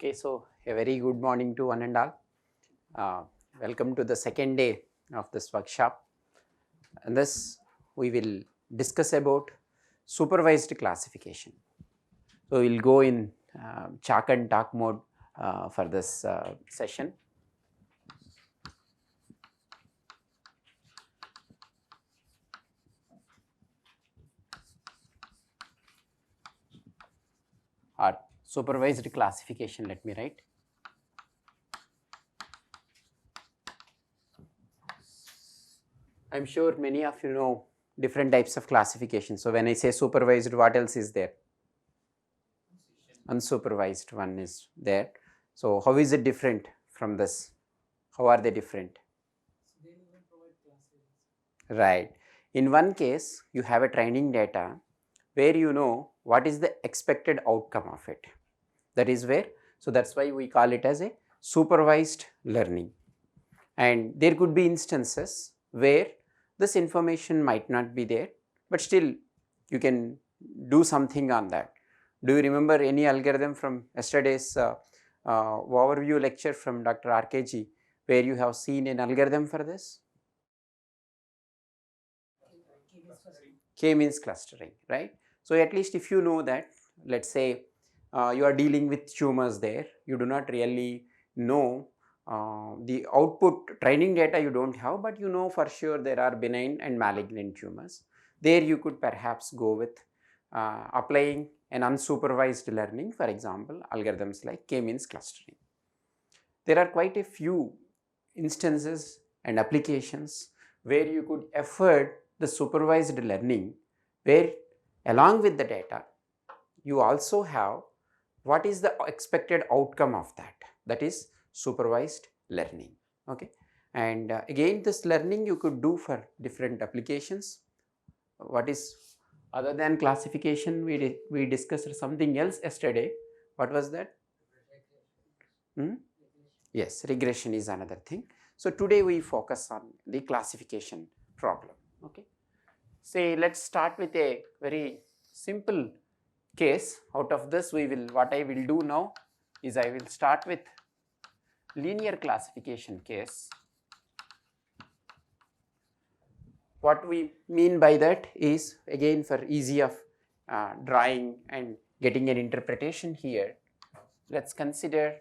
Okay, so a very good morning to one and all. Welcome to the second day of this workshop. And this we will discuss about supervised classification. So we will go in chalk and talk mode for this session. Or supervised classification, let me write. I am sure many of you know different types of classification. So when I say supervised, what else is there? Unsupervised one is there. So how is it different from this? How are they different? They even provide classes. Right. In one case, you have a training data where you know what is the expected outcome of it. That is where, so that's why we call it as a supervised learning. And there could be instances where this information might not be there, but still you can do something on that. Do you remember any algorithm from yesterday's overview lecture from Dr. RKG where you have seen an algorithm for this? K means clustering, right? So at least if you know that, let's say you are dealing with tumors there, you do not really know the output training data you don't have, but you know for sure there are benign and malignant tumors. There you could perhaps go with applying an unsupervised learning, for example, algorithms like K-means clustering. There are quite a few instances and applications where you could afford the supervised learning, where along with the data, you also have what is the expected outcome of that. That is supervised learning. Okay, and again this learning you could do for different applications. What is other than classification? We discussed something else yesterday. What was that? Yes, regression is another thing. So today we focus on the classification problem. Okay, say let's start with a very simple case. Out of this what I will do now is I will start with linear classification case. What we mean by that is, again for easy of drawing and getting an interpretation here, let's consider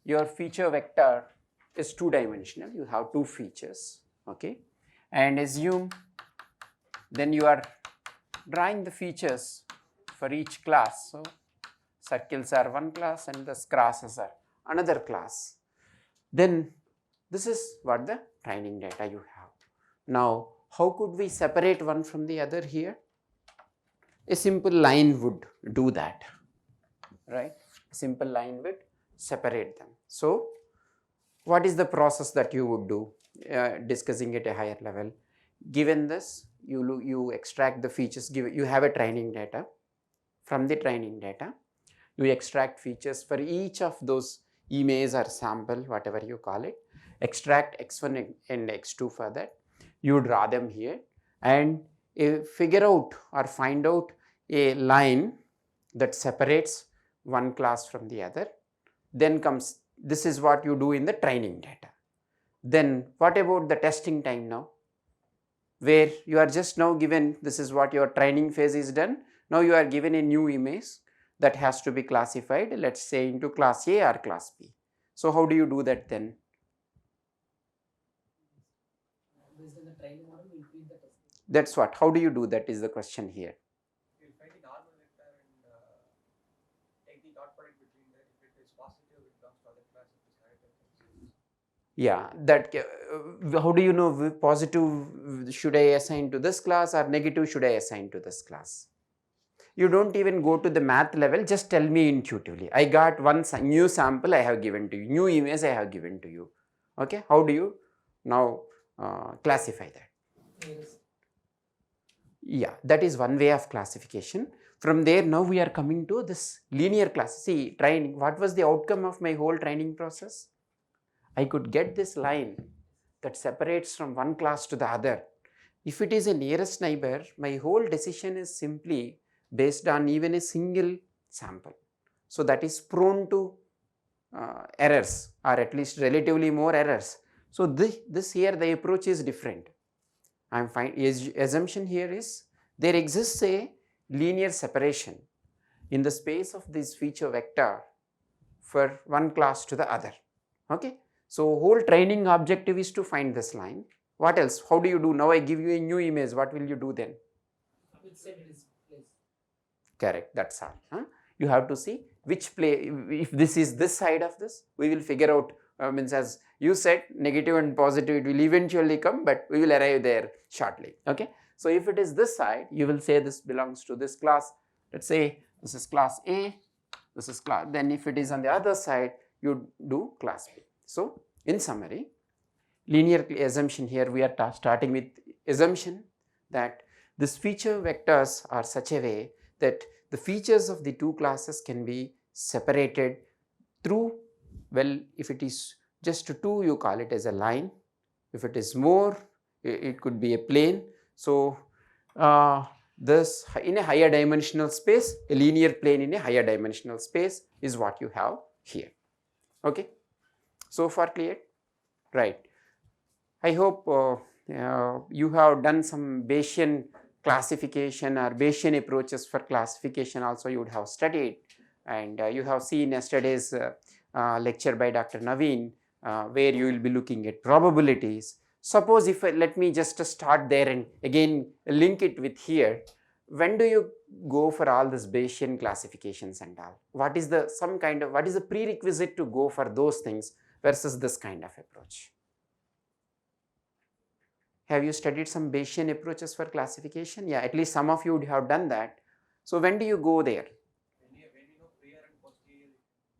your feature vector is two-dimensional. You have two features, okay, and assume then you are drawing the features for each class. So circles are one class and the crosses are another class. Then this is what the training data you have. Now how could we separate one from the other here? A simple line would do that, right? A simple line would separate them. So what is the process that you would do, discussing at a higher level? Given this, you extract the features. You have a training data. From the training data, you extract features for each of those image or sample, whatever you call it. Extract x1 and x2 for that. You draw them here and figure out or find out a line that separates one class from the other. Then comes, this is what you do in the training data. Then what about the testing time now? Where you are just now given, this is what your training phase is done. Now you are given a new image that has to be classified, let's say into class A or class B. So how do you do that then? Based on the training model, we feed the testing. That's what. How do you do that is the question here. We'll find the normal vector and take the dot product between that. If it is positive, it comes to other class. If it is negative, Yeah, that how do you know positive should I assign to this class or negative should I assign to this class? You don't even go to the math level, just tell me intuitively. I got one new sample I have given to you, new image I have given to you. Okay, how do you now classify that? Yes. Yeah, that is one way of classification. From there, now we are coming to this linear class. See, training, what was the outcome of my whole training process? I could get this line that separates from one class to the other. If it is a nearest neighbor, my whole decision is simply based on even a single sample. So that is prone to errors, or at least relatively more errors. So this here the approach is different. I am fine. Assumption here is there exists a linear separation in the space of this feature vector for one class to the other. Okay. So whole training objective is to find this line. What else? How do you do? Now I give you a new image. What will you do then? We'll set this place. Correct. That's all. You have to see which play. If this is this side of this, we will figure out. Means as you said, negative and positive, it will eventually come, but we will arrive there shortly. Okay. So if it is this side, you will say this belongs to this class. Let's say this is class A. This is class. Then if it is on the other side, you do class B. So in summary, linear assumption here we are starting with assumption that these feature vectors are such a way that the features of the two classes can be separated through, well, if it is just 2, you call it as a line. If it is more, it could be a plane. So this in a higher dimensional space, a linear plane in a higher dimensional space is what you have here. Okay. So far clear? Right. I hope you have done some Bayesian classification or Bayesian approaches for classification also you would have studied, and you have seen yesterday's lecture by Dr. Naveen where you will be looking at probabilities. Suppose if let me just start there and again link it with here. When do you go for all this Bayesian classifications and all? What is the what is the prerequisite to go for those things versus this kind of approach? Have you studied some Bayesian approaches for classification? Yeah, at least some of you would have done that. So when do you go there? When you know prior and posterior.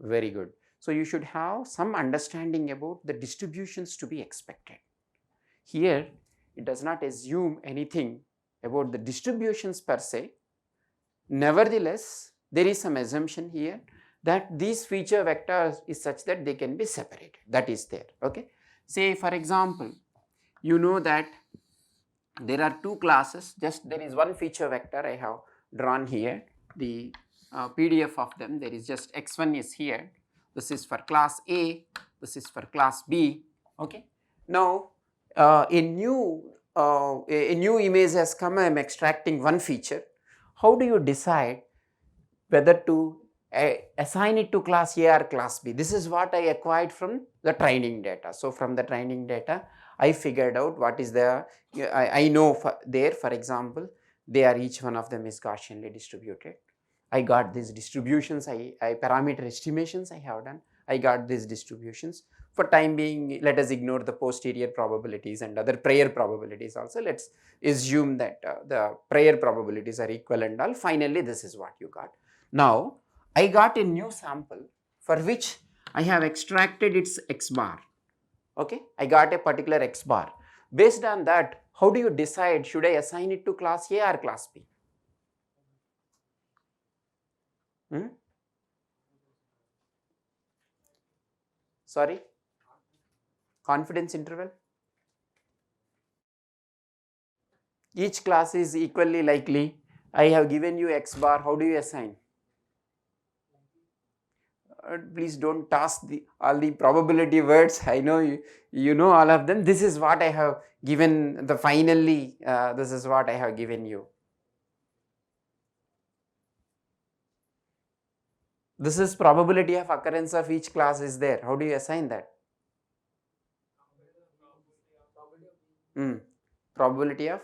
Very good. So you should have some understanding about the distributions to be expected. Here, it does not assume anything about the distributions per se. Nevertheless, there is some assumption here that these feature vectors is such that they can be separated. That is there. Okay. Say for example, you know that there are two classes, just there is one feature vector I have drawn here, the PDF of them. There is just x1 is here, this is for class A, this is for class B. Okay. Now a new image has come, I am extracting one feature. How do you decide whether to assign it to class A or class B? This is what I acquired from the training data. So from the training data, I figured out what is the, I know for example, they are, each one of them is Gaussianly distributed. I got these distributions, I parameter estimations I have done, I got these distributions. For time being, let us ignore the posterior probabilities and other prior probabilities also. Let's assume that the prior probabilities are equal and all. Finally, this is what you got. Now, I got a new sample for which I have extracted its x bar. Okay, I got a particular x bar. Based on that, how do you decide, should I assign it to class A or class B? Sorry? Confidence interval? Each class is equally likely. I have given you x bar, how do you assign? Please don't toss all the probability words. I know you know all of them. This is what I have given, finally this is what I have given you. This is probability of occurrence of each class is there. How do you assign that? Probability of?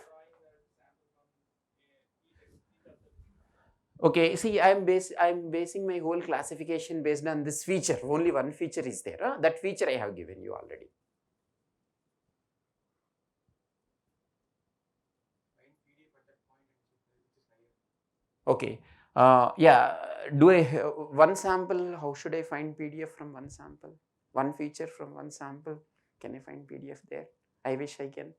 Okay, see, I'm basing my whole classification based on this feature. Only one feature is there. That feature I have given you already. Okay. Yeah. Do I one sample? How should I find PDF from one sample? One feature from one sample. Can I find PDF there? I wish I can.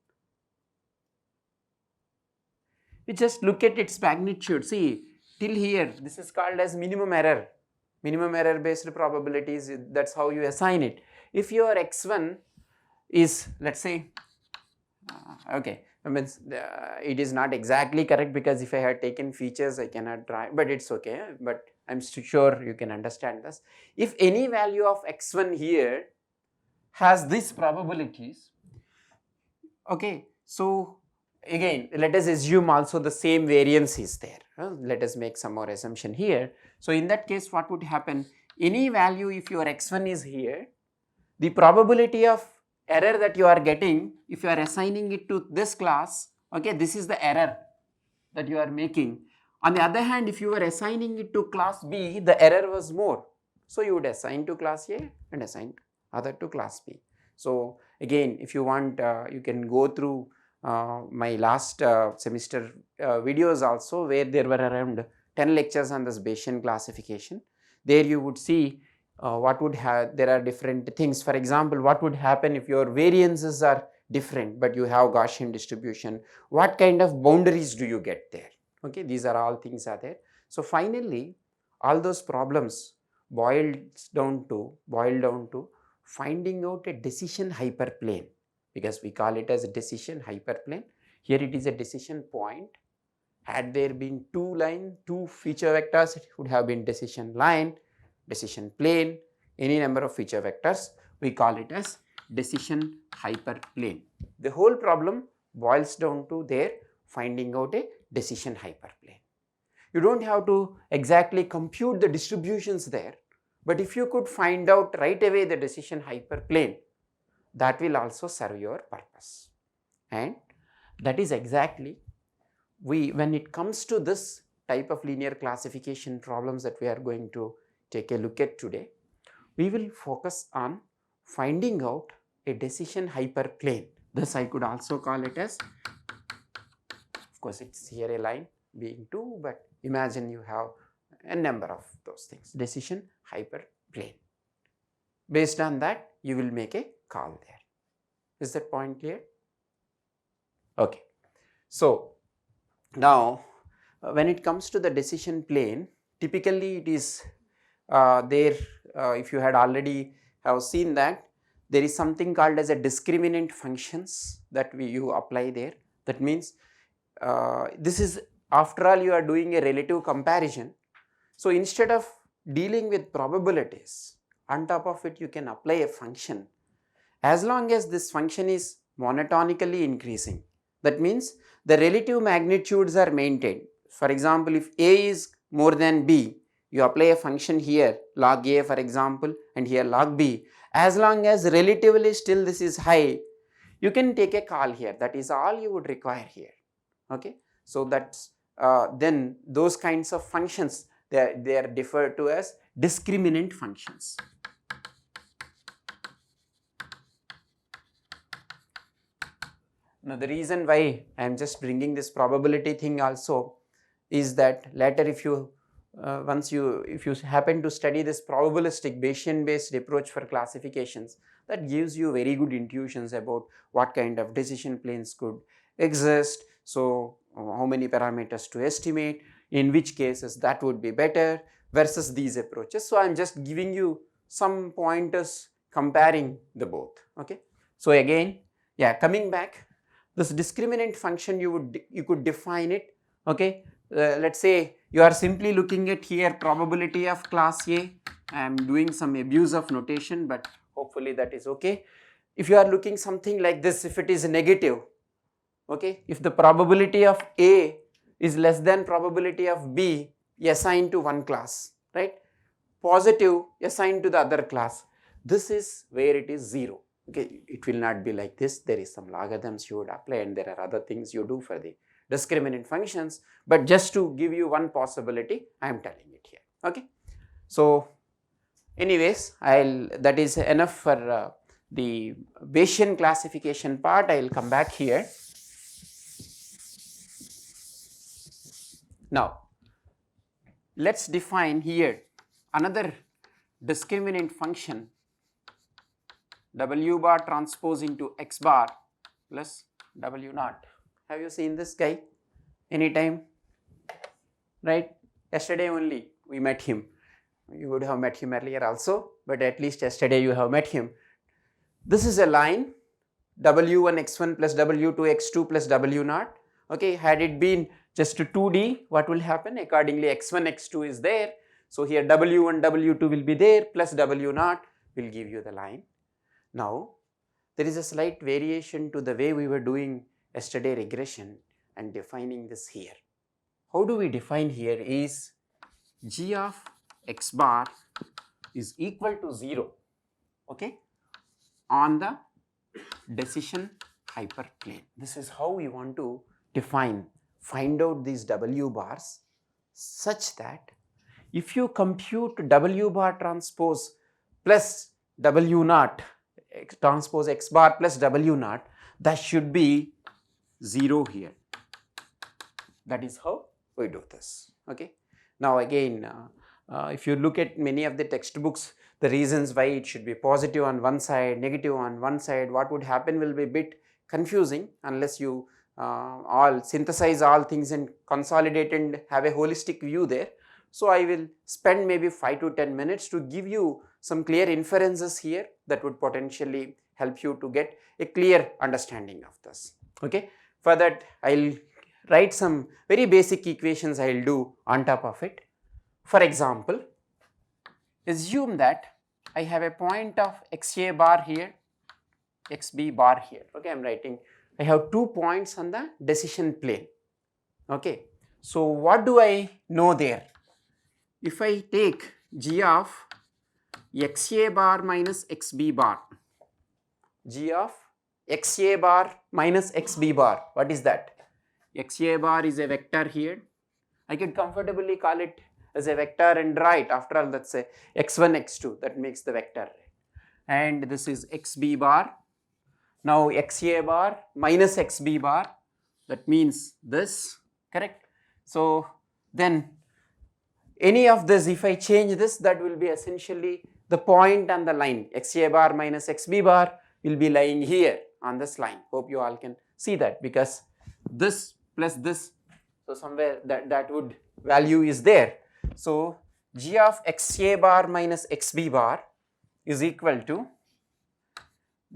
We just look at its magnitude. See, till here, this is called as minimum error based probabilities. That's how you assign it. If your x1 is, let's say, okay, means it is not exactly correct, because if I had taken features I cannot try, but it's okay. But I'm sure you can understand this. If any value of x1 here has these probabilities, okay, so again let us assume also the same variance is there. Let us make some more assumption here. So in that case what would happen, any value if your x1 is here, the probability of error that you are getting if you are assigning it to this class, okay, this is the error that you are making. On the other hand, if you were assigning it to class B, the error was more. So you would assign to class A and assign other to class B. So again, if you want, you can go through my last semester videos also, where there were around 10 lectures on this Bayesian classification. There you would see what would have, there are different things. For example, what would happen if your variances are different but you have Gaussian distribution, what kind of boundaries do you get there? Okay, these are all things are there. So finally all those problems boiled down to finding out a decision hyperplane, because we call it as a decision hyperplane. Here it is a decision point. Had there been two feature vectors, it would have been decision line, decision plane, any number of feature vectors, we call it as decision hyperplane. The whole problem boils down to their finding out a decision hyperplane. You don't have to exactly compute the distributions there, but if you could find out right away the decision hyperplane, that will also serve your purpose. And that is exactly when it comes to this type of linear classification problems that we are going to take a look at today, we will focus on finding out a decision hyperplane. This I could also call it as, of course it's here a line being 2, but imagine you have a number of those things, decision hyperplane. Based on that you will make a call there. Is that point clear? Okay. So now when it comes to the decision plane, typically it is if you had already have seen that, there is something called as a discriminant functions that you apply there. That means this is, after all, you are doing a relative comparison. So instead of dealing with probabilities, on top of it you can apply a function, as long as this function is monotonically increasing. That means the relative magnitudes are maintained. For example, if A is more than B, you apply a function here, log A for example, and here log B. As long as relatively still this is high, you can take a call here. That is all you would require here. Okay. So that's then those kinds of functions, they are referred to as discriminant functions. Now the reason why I am just bringing this probability thing also is that later if you if you happen to study this probabilistic Bayesian based approach for classifications, that gives you very good intuitions about what kind of decision planes could exist. So how many parameters to estimate, in which cases that would be better versus these approaches. So I am just giving you some pointers comparing the both. Okay. So again, yeah, coming back, this discriminant function you could define it. Okay. Let's say you are simply looking at here probability of class A. I am doing some abuse of notation, but hopefully that is okay. If you are looking something like this, if it is negative, okay, if the probability of A is less than probability of B, assign to one class, right? Positive, assign to the other class. This is where it is 0. Okay, it will not be like this. There is some logarithms you would apply, and there are other things you do for the discriminant functions, but just to give you one possibility, I am telling it here. Okay. So anyways, that is enough for the Bayesian classification part. I will come back here. Now let's define here another discriminant function, W bar transpose into X bar plus W naught. Have you seen this guy anytime? Right? Yesterday only we met him. You would have met him earlier also, but at least yesterday you have met him. This is a line W1 x1 plus W2 x2 plus W naught. Okay, had it been just 2D, what will happen? Accordingly x1 x2 is there. So here W1, W2 will be there, plus W naught will give you the line. Now there is a slight variation to the way we were doing yesterday regression and defining this here. How do we define here is g of x bar is equal to 0, okay, on the decision hyperplane. This is how we want to find out these W bars such that if you compute W bar transpose plus W naught, transpose x bar plus W naught, that should be 0 here. That is how we do this, okay. Now again, if you look at many of the textbooks, the reasons why it should be positive on one side, negative on one side, what would happen will be a bit confusing unless you all synthesize all things and consolidate and have a holistic view there. So I will spend maybe 5 to 10 minutes to give you some clear inferences here that would potentially help you to get a clear understanding of this, okay. For that I will write some very basic equations I will do on top of it. For example, assume that I have a point of xa bar here, xb bar here, okay. I am writing, I have 2 points on the decision plane, okay. So what do I know there? If I take g of xa bar minus xb bar, g of xa bar minus xb bar, what is that? Xa bar is a vector here. I could comfortably call it as a vector and write, after all, let's say x1, x2, that makes the vector. And this is xb bar. Now xa bar minus xb bar, that means this, correct? So then any of this, if I change this, that will be essentially the point on the line. Xa bar minus xb bar will be lying here on this line. Hope you all can see that, because this plus this, so somewhere that would value is there. So g of xa bar minus xb bar is equal to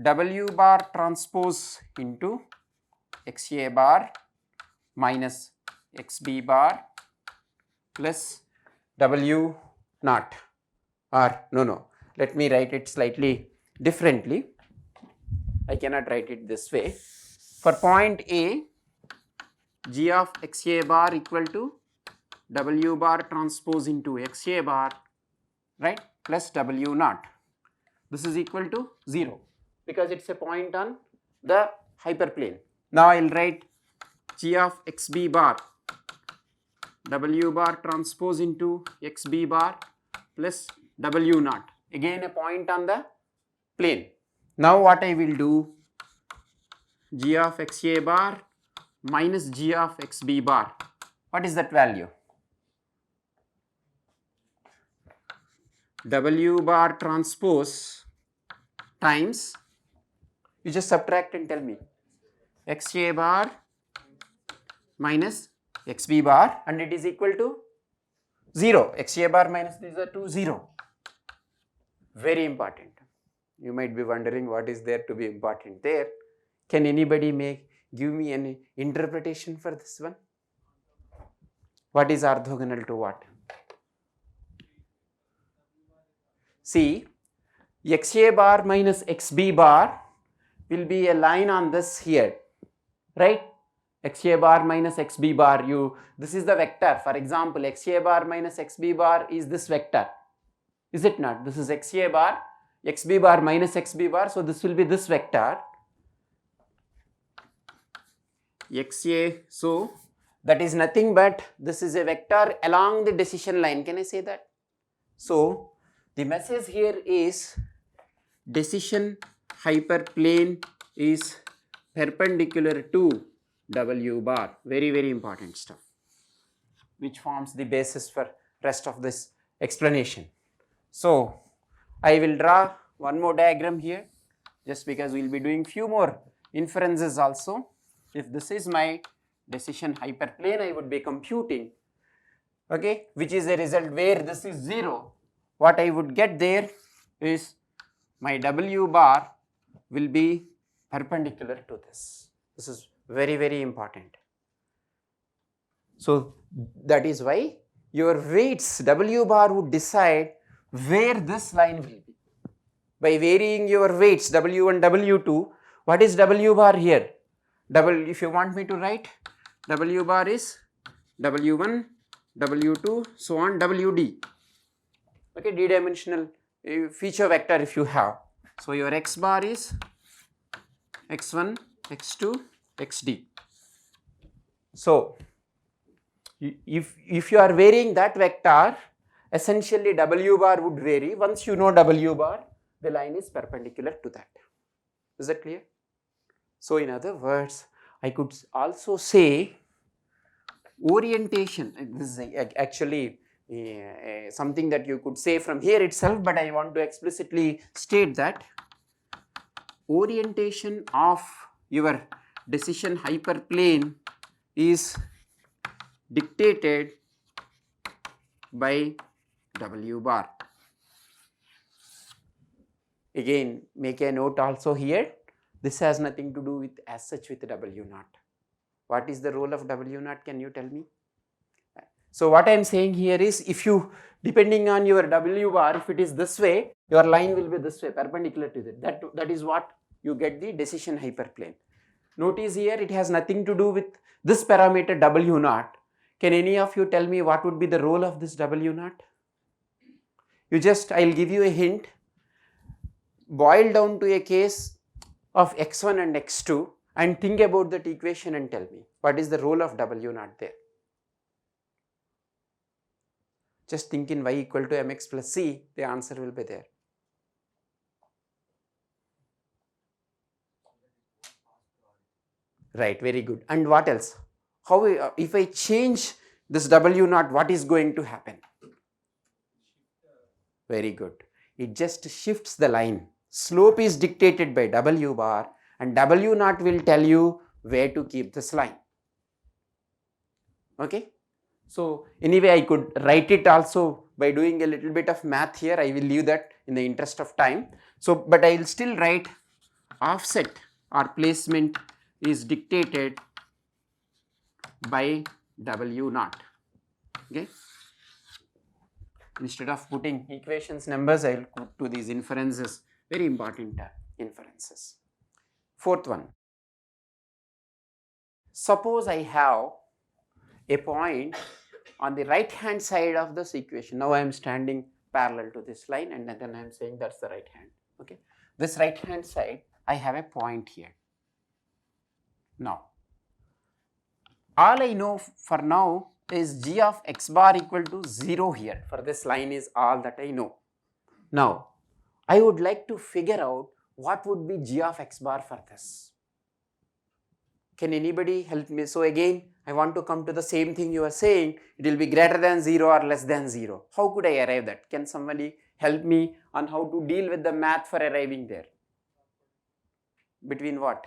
w bar transpose into xa bar minus xb bar plus w naught, or no, let me write it slightly differently. I cannot write it this way. For point A, g of xa bar equal to w bar transpose into xa bar, right, plus w naught. This is equal to 0 because it is a point on the hyperplane. Now I will write g of xb bar, w bar transpose into xb bar plus w naught, again a point on the plane. Now what I will do, g of xa bar minus g of xb bar, what is that value? W bar transpose times, you just subtract and tell me, xa bar minus xb bar, and it is equal to 0. xa bar minus these are 2, 0. Very important. You might be wondering what is there to be important there. Can anybody give me any interpretation for this one? What is orthogonal to what? See, xa bar minus xb bar will be a line on this here, right? Xa bar minus xb bar, this is the vector. For example, xa bar minus xb bar is this vector, is it not? This is xa bar, xb bar minus xb bar, so this will be this vector. Xa, so that is nothing but this is a vector along the decision line. Can I say that? So the message here is decision hyperplane is perpendicular to w bar. Very, very important stuff, which forms the basis for rest of this explanation. So I will draw one more diagram here, just because we will be doing few more inferences also. If this is my decision hyperplane, I would be computing, okay, which is a result where this is 0. What I would get there is my w bar will be perpendicular to this. This is very, very important. So that is why your weights W bar would decide where this line will be. By varying your weights W1, W2, what is W bar here? If you want me to write, W bar is W1, W2, so on, WD. Okay, d-dimensional feature vector if you have. So your x bar is x1, x2, xd. So if you are varying that vector, essentially W bar would vary. Once you know W bar, the line is perpendicular to that. Is that clear? So in other words, I could also say orientation. This is actually something that you could say from here itself, but I want to explicitly state that orientation of your decision hyperplane is dictated by W bar. Again, make a note also here, this has nothing to do with as such with W naught. What is the role of W naught, can you tell me? So what I am saying here is, if you, depending on your W bar, if it is this way, your line will be this way, perpendicular to it. That is what you get the decision hyperplane. Notice here it has nothing to do with this parameter W naught. Can any of you tell me what would be the role of this W naught? You just, I will give you a hint, boil down to a case of x1 and x2 and think about that equation and tell me what is the role of W naught there. Just think in y equal to mx plus c, the answer will be there. Right, very good. And what else? How, if I change this W naught, what is going to happen? Very good. It just shifts the line. Slope is dictated by W bar and W naught will tell you where to keep this line. Okay. So anyway, I could write it also by doing a little bit of math here. I will leave that in the interest of time. So, but I will still write offset or placement is dictated by W naught. Okay. Instead of putting equations numbers, I will put to these inferences, very important inferences. Fourth one. Suppose I have a point on the right hand side of this equation. Now I am standing parallel to this line and then I am saying that's the right hand. Okay. This right hand side, I have a point here. Now, all I know for now is g of x bar equal to 0 here. For this line is all that I know. Now, I would like to figure out what would be g of x bar for this. Can anybody help me? So again, I want to come to the same thing you are saying, it will be greater than 0 or less than 0. How could I arrive that? Can somebody help me on how to deal with the math for arriving there? Between what?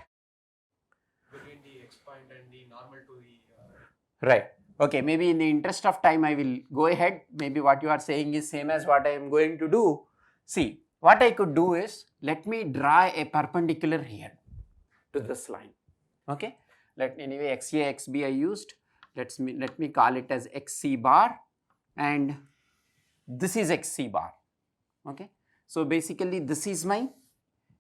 Between the x point and the normal to the right. Okay, maybe in the interest of time I will go ahead. Maybe what you are saying is same as what I am going to do. See, what I could do is, let me draw a perpendicular here to this line. Okay, anyway XA, XB I used. Let me call it as XC bar and this is XC bar. Okay, so basically this is my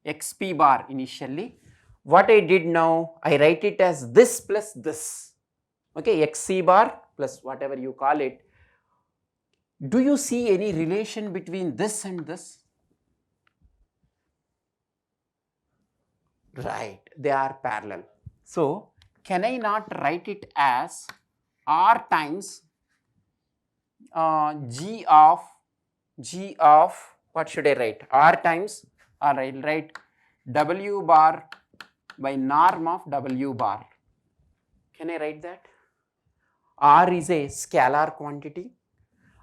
XP bar initially. What I did now, I write it as this plus this. Okay, XC bar plus whatever you call it. Do you see any relation between this and this? Right, they are parallel. So, can I not write it as R times G of what should I write? R times, or I will write W bar by norm of W bar. Can I write that? R is a scalar quantity.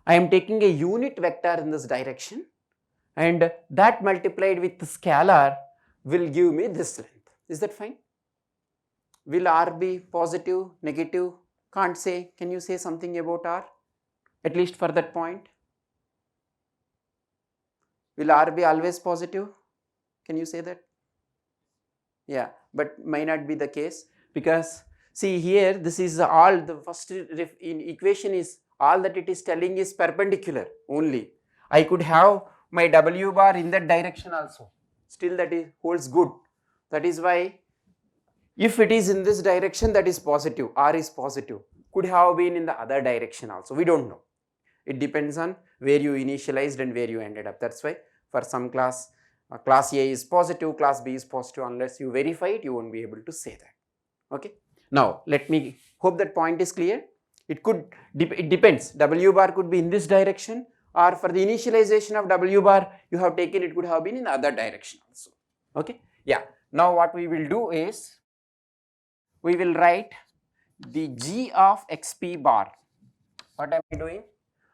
I am taking a unit vector in this direction and that multiplied with the scalar will give me this length. Is that fine? Will R be positive, negative? Can't say. Can you say something about R? At least for that point. Will R be always positive? Can you say that? Yeah, but might not be the case because see here this is all the first in equation is all that it is telling is perpendicular only. I could have my W bar in that direction also, still that is holds good. That is why if it is in this direction, that is positive, R is positive, could have been in the other direction also, we don't know. It depends on where you initialized and where you ended up. That's why for some class, class A is positive, class B is positive, unless you verify it, you won't be able to say that. Okay. Now, let me hope that point is clear. It could, it depends, W bar could be in this direction, or for the initialization of W bar, you have taken it could have been in the other direction also. Okay. Yeah. Now, what we will do is, we will write the G of xp bar. What am I doing?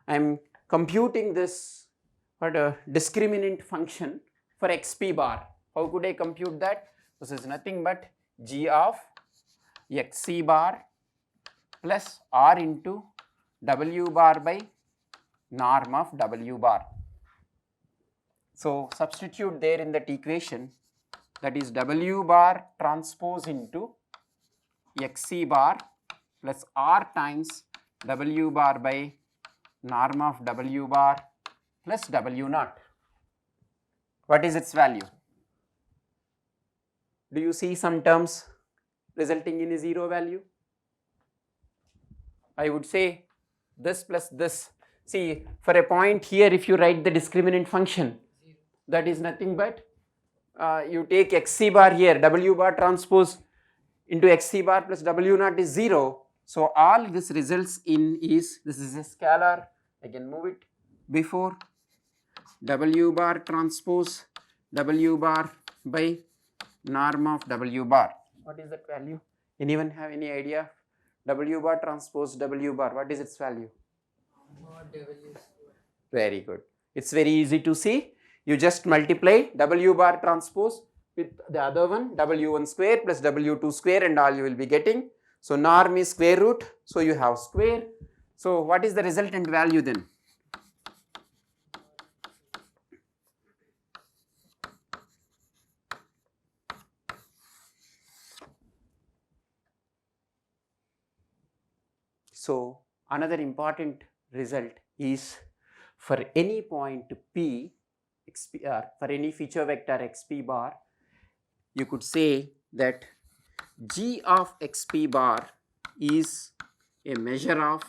I am computing this what a discriminant function for xp bar. How could I compute that? This is nothing but G of xc bar plus R into W bar by norm of W bar. So, substitute there in that equation, that is W bar transpose into xc bar plus R times W bar by norm of W bar plus W naught. What is its value? Do you see some terms resulting in a 0 value? I would say this plus this. See, for a point here, if you write the discriminant function, that is nothing but you take xc bar here, W bar transpose into xc bar plus W naught is 0. So, all this results in is, this is a scalar, I can move it before, W bar transpose W bar by norm of W bar. What is that value? Anyone have any idea? W bar transpose W bar, what is its value? Mod W square. Very good. It's very easy to see. You just multiply W bar transpose with the other one, W1 square plus W2 square, and all you will be getting. So, norm is square root, so you have square. So, what is the resultant value then? So, another important result is for any point P, for any feature vector xp bar, you could say that G of xp bar is a measure of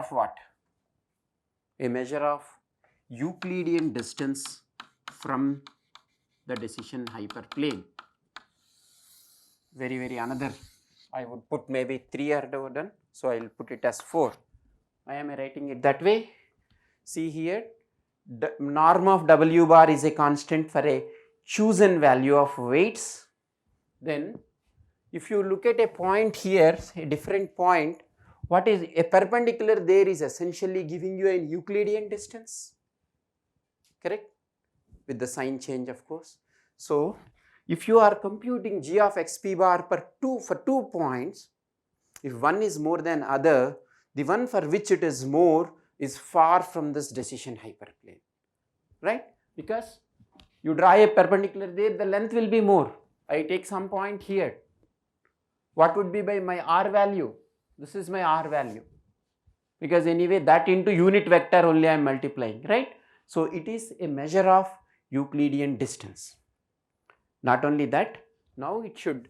what? A measure of Euclidean distance from the decision hyperplane. Very another, I would put maybe 3 are done, so I will put it as 4. Why am I writing it that way? See here, the norm of W bar is a constant for a chosen value of weights. Then if you look at a point here, a different point, what is a perpendicular there is essentially giving you an Euclidean distance, correct, with the sign change of course. So, if you are computing G of xp bar for 2 points, if one is more than other, the one for which it is more is far from this decision hyperplane, right? Because you draw a perpendicular there, the length will be more. I take some point here. What would be by my R value? This is my R value, because anyway that into unit vector only I am multiplying, right? So, it is a measure of Euclidean distance. Not only that, now it should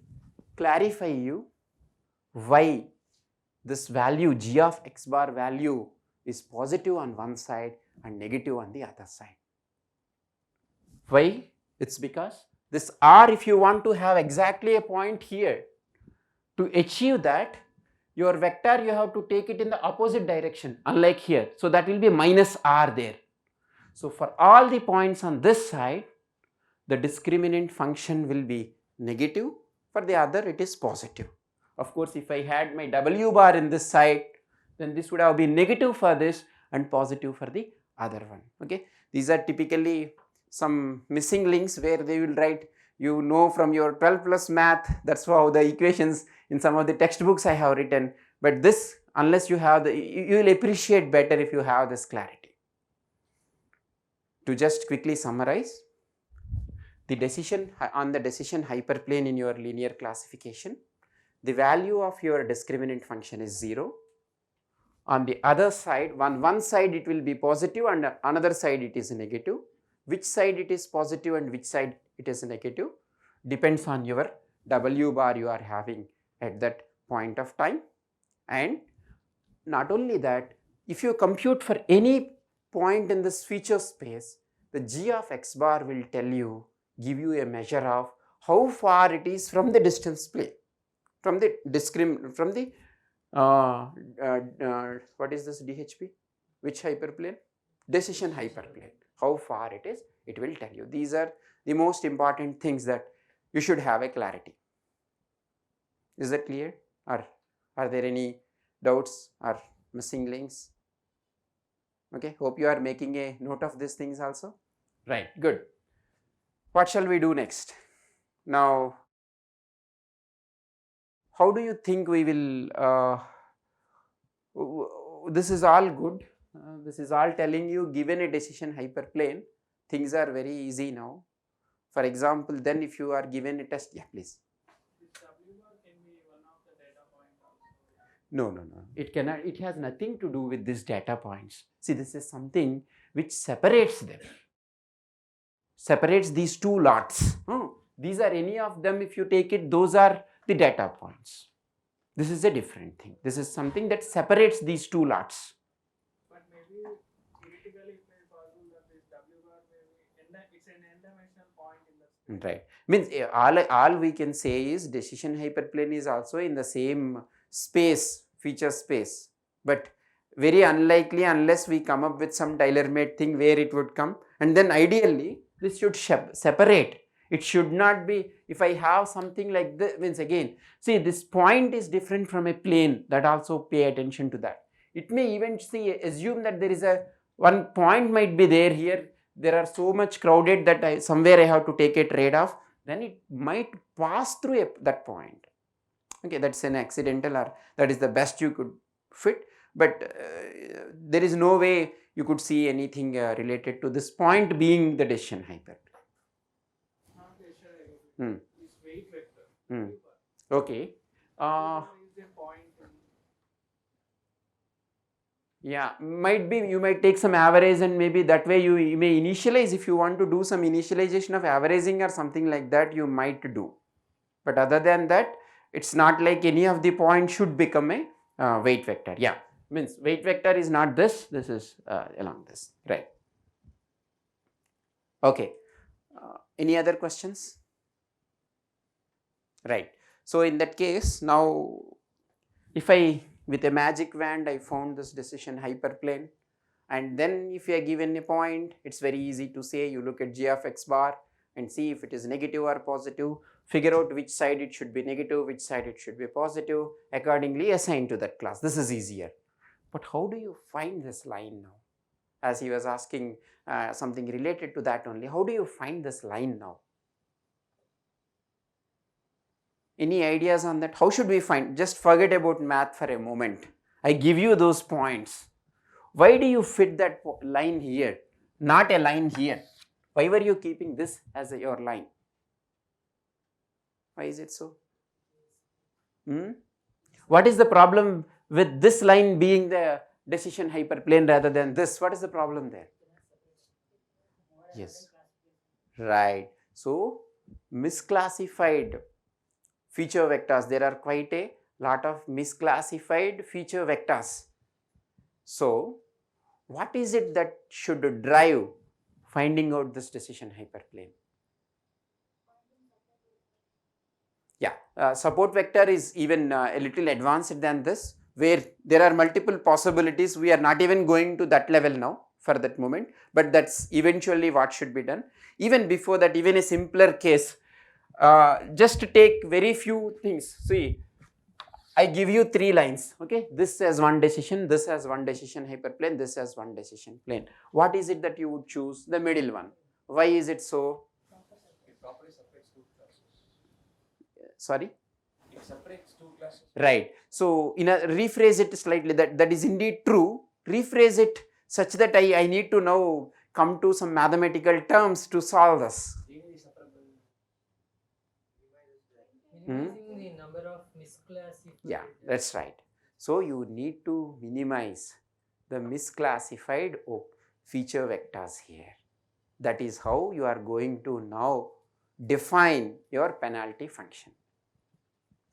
clarify you why this value G of x bar value is positive on one side and negative on the other side. Why? It's because this R, if you want to have exactly a point here, to achieve that, your vector you have to take it in the opposite direction, unlike here. So, that will be minus R there. So, for all the points on this side, the discriminant function will be negative, for the other it is positive. Of course, if I had my W bar in this side, then this would have been negative for this and positive for the other one. Okay. These are typically some missing links where they will write, you know, from your 12 plus math, that's how the equations in some of the textbooks I have written, but this, unless you have the, you will appreciate better if you have this clarity. To just quickly summarize, the decision on the decision hyperplane in your linear classification, the value of your discriminant function is 0. On the other side, one side it will be positive and another side it is negative. Which side it is positive and which side it is negative depends on your W bar you are having at that point of time. And not only that, if you compute for any point in this feature space, the G of x bar will give you a measure of how far it is from the distance plane, from the what is this DHP? Which hyperplane? Decision hyperplane. How far it is, it will tell you. These are the most important things that you should have a clarity. Is that clear? Or are there any doubts or missing links? Okay, hope you are making a note of these things also. Right, good. What shall we do next? Now, how do you think we will, this is all good, this is all telling you given a decision hyperplane, things are very easy now. For example, then if you are given a test, yeah please. This W bar can be one of the data points also. No, it cannot, it has nothing to do with these data points. See, this is something which separates them, separates these two lots. These are any of them, if you take it, those are the data points. This is a different thing. This is something that separates these two lots. But maybe theoretically it may be possible that this W bar may be it's an n-dimensional point in the space. Right. Means all we can say is decision hyperplane is also in the same space, feature space, but very unlikely unless we come up with some tailor-made thing where it would come, and then ideally this should separate. It should not be, if I have something like this, means again, see, this point is different from a plane, that also pay attention to that. It may even assume that there is one point might be there here, there are so much crowded that somewhere I have to take a trade-off, then it might pass through that point. Okay, that's an accidental, or that is the best you could fit, but there is no way you could see anything related to this point being the decision hyperplane. This weight vector. Okay. Is a point Yeah, might be you might take some average and maybe that way you may initialize. If you want to do some initialization of averaging or something like that, you might do. But other than that, it's not like any of the points should become a weight vector. Yeah, means weight vector is not this, this is along this, right. Okay, any other questions? Right. So in that case, now if I with a magic wand I found this decision hyperplane, and then if you are given a point, it's very easy to say, you look at G of x bar and see if it is negative or positive, figure out which side it should be negative, which side it should be positive, accordingly assign to that class. This is easier. But how do you find this line now? As he was asking something related to that only, how do you find this line now? Any ideas on that? How should we find? Just forget about math for a moment. I give you those points. Why do you fit that line here, not a line here? Why were you keeping this as your line? Why is it so? What is the problem with this line being the decision hyperplane rather than this? What is the problem there? Yes. Right. So, misclassified feature vectors, there are quite a lot of misclassified feature vectors. So, what is it that should drive finding out this decision hyperplane? Yeah, support vector is even a little advanced than this, where there are multiple possibilities. We are not even going to that level now for that moment, but that's eventually what should be done. Even before that, even a simpler case, just to take very few things. See, I give you 3 lines, okay, this as one decision, this as one decision hyperplane, this as one decision plane. What is it that you would choose? The middle one. Why is it so? It properly separates two classes. Sorry? It separates two classes. Right. So, rephrase it slightly, that is indeed true. Rephrase it such that I need to now come to some mathematical terms to solve this. minimizing the number of misclassified. Yeah, that's right. So you need to minimize the misclassified feature vectors here. That is how you are going to now define your penalty function.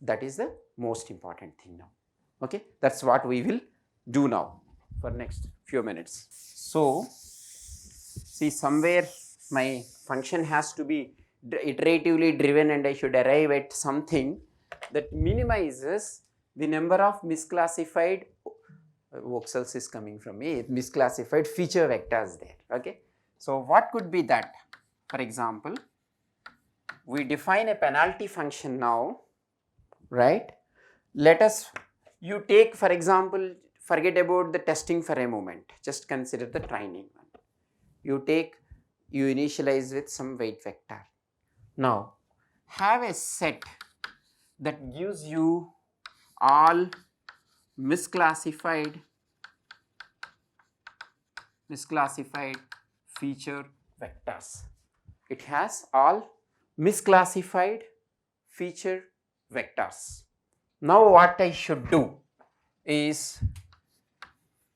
That is the most important thing now. Okay, that's what we will do now for next few minutes. So see, somewhere my function has to be iteratively driven and I should arrive at something that minimizes the number of misclassified voxels is coming from me, misclassified feature vectors there. Okay, so what could be that? For example, we define a penalty function now, right? Let us, you take for example, forget about the testing for a moment, just consider the training one. You initialize with some weight vector. Now have a set that gives you all misclassified feature vectors. It has all misclassified feature vectors. Now what I should do is,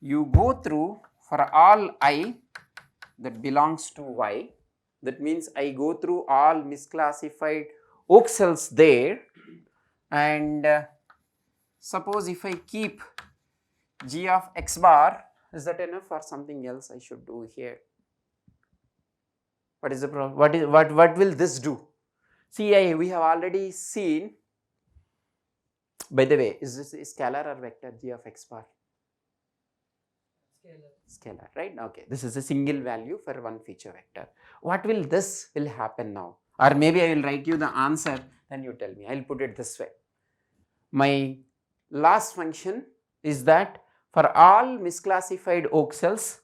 you go through for all I that belongs to y, that means I go through all misclassified voxels there, and suppose if I keep g of x bar, is that enough or something else I should do here? What is the problem? What will this do? See, we have already seen, by the way, is this scalar or vector g of x bar? Scalar, right? Okay, this is a single value for one feature vector. What will happen now? Or maybe I will write you the answer, then you tell me. I will put it this way. My last function is that for all misclassified voxels,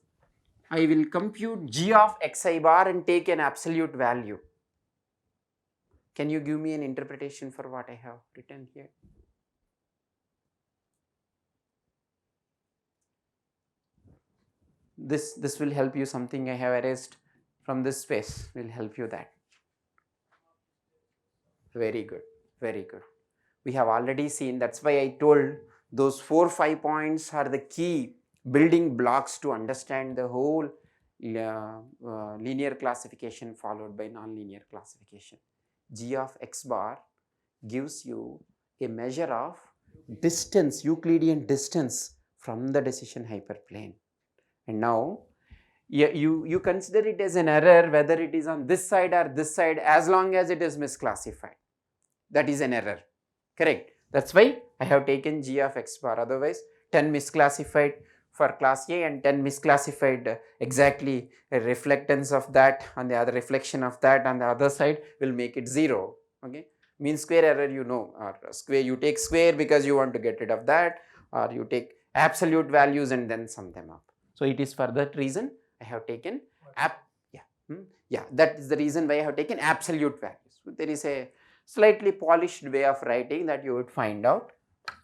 I will compute g of xi bar and take an absolute value. Can you give me an interpretation for what I have written here? This will help you. Something I have erased from this space will help you that. Very good, very good. We have already seen, that's why I told those 4-5 points are the key building blocks to understand the whole linear classification followed by nonlinear classification. G of x bar gives you a measure of distance, Euclidean distance from the decision hyperplane. And now you consider it as an error whether it is on this side or this side, as long as it is misclassified. That is an error, correct? That's why I have taken g of x bar. Otherwise 10 misclassified for class A and 10 misclassified, exactly a reflectance of that on the other, reflection of that on the other side will make it 0. Okay, mean square error, you know, or square, you take square because you want to get rid of that, or you take absolute values and then sum them up. So it is for that reason I have taken that is the reason why I have taken absolute values. So there is a slightly polished way of writing that you would find out.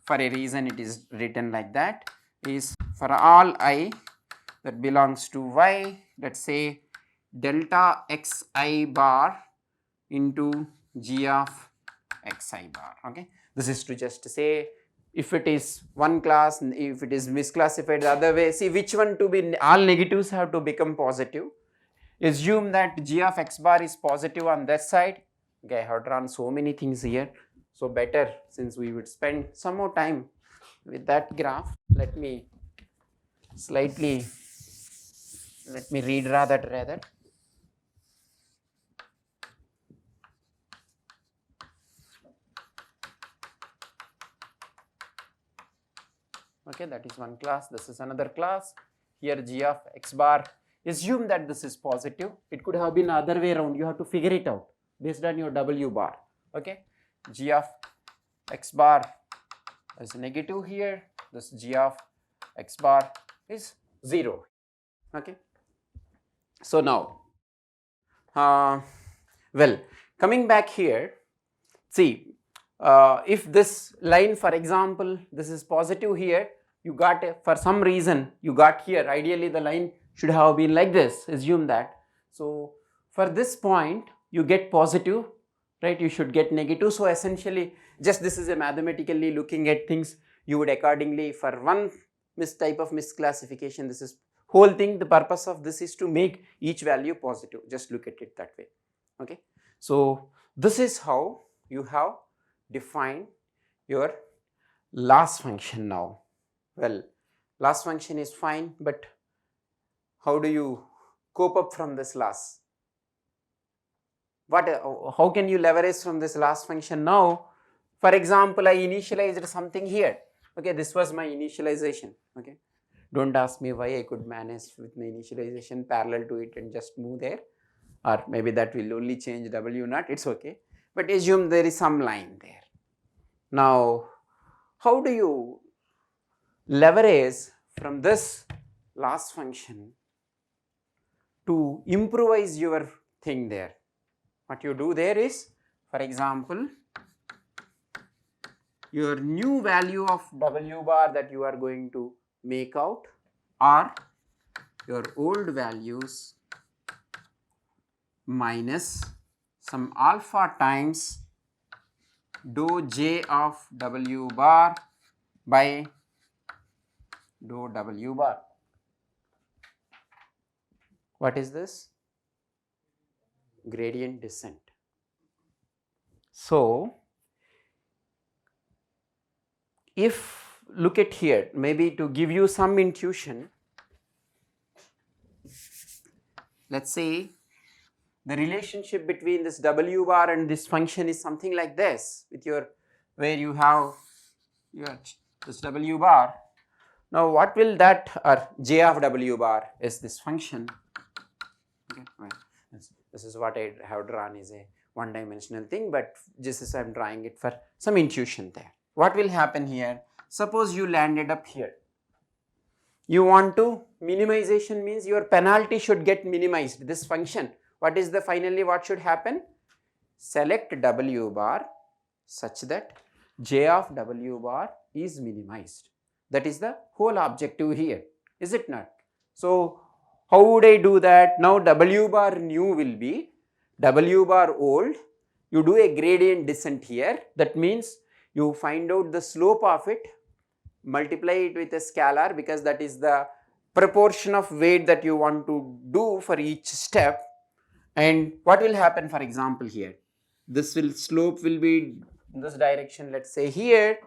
For a reason it is written like that, is for all I that belongs to y, let's say delta xi bar into g of xi bar. Okay, this is to just say if it is one class, if it is misclassified the other way, see which one to be, all negatives have to become positive. Assume that g of x bar is positive on that side. Okay, I have drawn so many things here, so better, since we would spend some more time with that graph, let me redraw that rather. Okay, that is one class, this is another class. Here g of x bar, assume that this is positive. It could have been other way around, you have to figure it out based on your w bar. Okay, g of x bar is negative here, this g of x bar is 0. Okay, so now well, coming back here, see, if this line, for example, this is positive here, you got for some reason you got here, ideally the line should have been like this, assume that. So for this point you get positive right? You should get negative. So essentially, just this is a mathematically looking at things, you would accordingly, for one type of misclassification, this is whole thing, the purpose of this is to make each value positive. Just look at it that way, okay? So this is how you have defined your loss function now. Well, loss function is fine, but how do you cope up from this loss? How can you leverage from this loss function now? For example, I initialized something here. Okay, this was my initialization. Okay, don't ask me why I could manage with my initialization parallel to it and just move there, or maybe that will only change W naught. It's okay, but assume there is some line there. Now, how do you leverage from this loss function to improvise your thing there? What you do there is, for example, your new value of W bar that you are going to make out are your old values minus some alpha times dou J of W bar by dou W bar. What is this? Gradient descent. So, if look at here, maybe to give you some intuition, let's say the relationship between this W bar and this function is something like this, with your, where you have your this W bar. Now what will that, or J of W bar is this function. Okay, right. This is what I have drawn is a one dimensional thing, but just as I am drawing it for some intuition there. What will happen here? Suppose you landed up here. You want to, minimization means your penalty should get minimized. This function, what is the finally what should happen? Select W bar such that J of W bar is minimized. That is the whole objective here, is it not? So how would I do that? Now W bar new will be W bar old. You do a gradient descent here. That means you find out the slope of it, multiply it with a scalar, because that is the proportion of weight that you want to do for each step. And what will happen, for example, here? This will, slope will be in this direction, let's say here.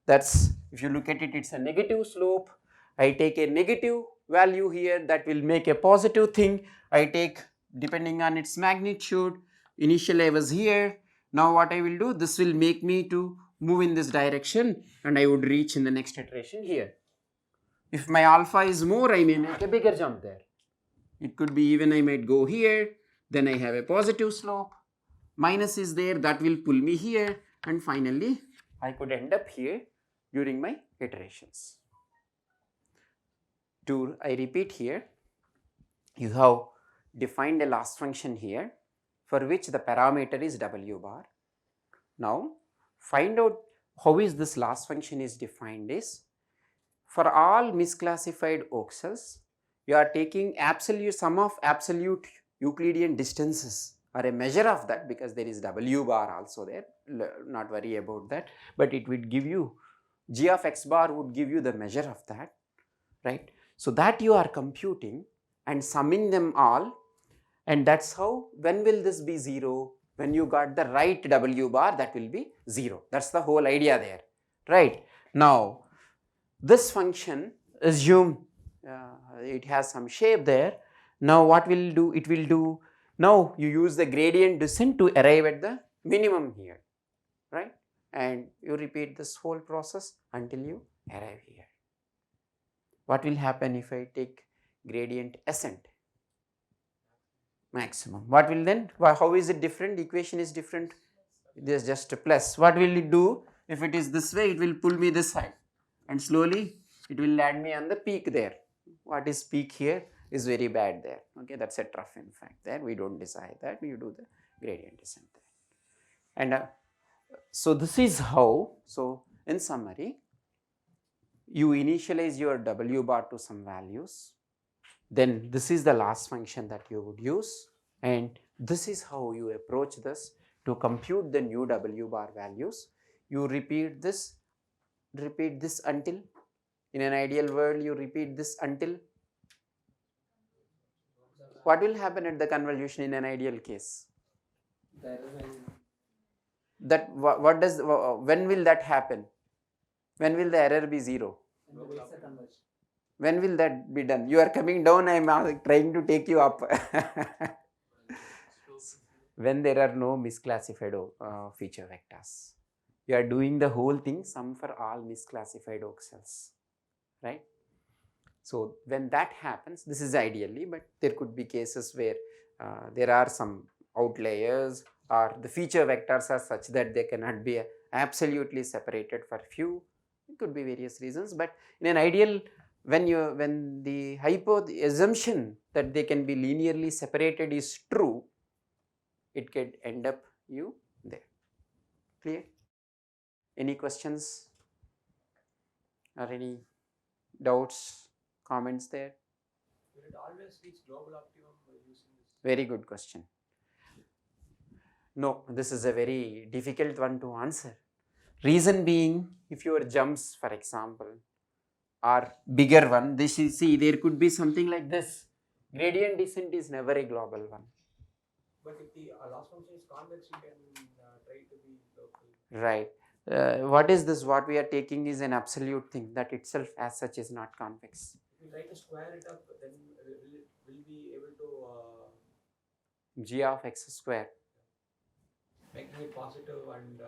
That's, if you look at it, it's a negative slope. I take a negative value here, that will make a positive thing. I take, depending on its magnitude, initially I was here. Now what I will do, this will make me to move in this direction, and I would reach in the next iteration here. If my alpha is more, I may make a bigger jump there. It could be even I might go here, then I have a positive slope. Minus is there, that will pull me here, and finally I could end up here during my iterations. I repeat here, you have defined a loss function here for which the parameter is W bar. Now find out how is this loss function is defined is, for all misclassified voxels, you are taking absolute sum of absolute Euclidean distances, or a measure of that, because there is W bar also there, not worry about that, but it would give you, G of X bar would give you the measure of that, right? So that you are computing and summing them all, and that's how, when will this be 0? When you got the right W bar, that will be 0. That's the whole idea there, right? Now this function, assume it has some shape there. Now what will do? It will do, now you use the gradient descent to arrive at the minimum here, right? And you repeat this whole process until you arrive here. What will happen if I take gradient ascent? Maximum. What will then, how is it different? The equation is different. There is just a plus. What will it do? If it is this way, it will pull me this side, and slowly it will land me on the peak there. What is peak here is very bad there. Okay, that's a trough in fact there. We don't decide that. You do the gradient descent there. And so this is how, so in summary, you initialize your W bar to some values, then this is the loss function that you would use, and this is how you approach this to compute the new W bar values, you repeat this until, in an ideal world you repeat this until, what will happen at the convolution in an ideal case? That what does, when will that happen? When will the error be 0? When will that be done? You are coming down, I am trying to take you up. When there are no misclassified feature vectors. You are doing the whole thing sum for all misclassified oxels, right? So when that happens, this is ideally, but there could be cases where there are some outliers, or the feature vectors are such that they cannot be absolutely separated for few. It could be various reasons, but in an ideal, when the assumption that they can be linearly separated is true, it can end up you there. Clear? Any questions or any doubts, comments there? Will it always reach global optimum by using this? Very good question. No, this is a very difficult one to answer. Reason being, if your jumps, for example, are bigger one, this is, see, there could be something like this. Gradient descent is never a global one. But if the loss function is convex, you can try to be local. Right. What is this? What we are taking is an absolute thing that itself as such is not convex. If we try to square it up, then will be able to G of x square. making it positive and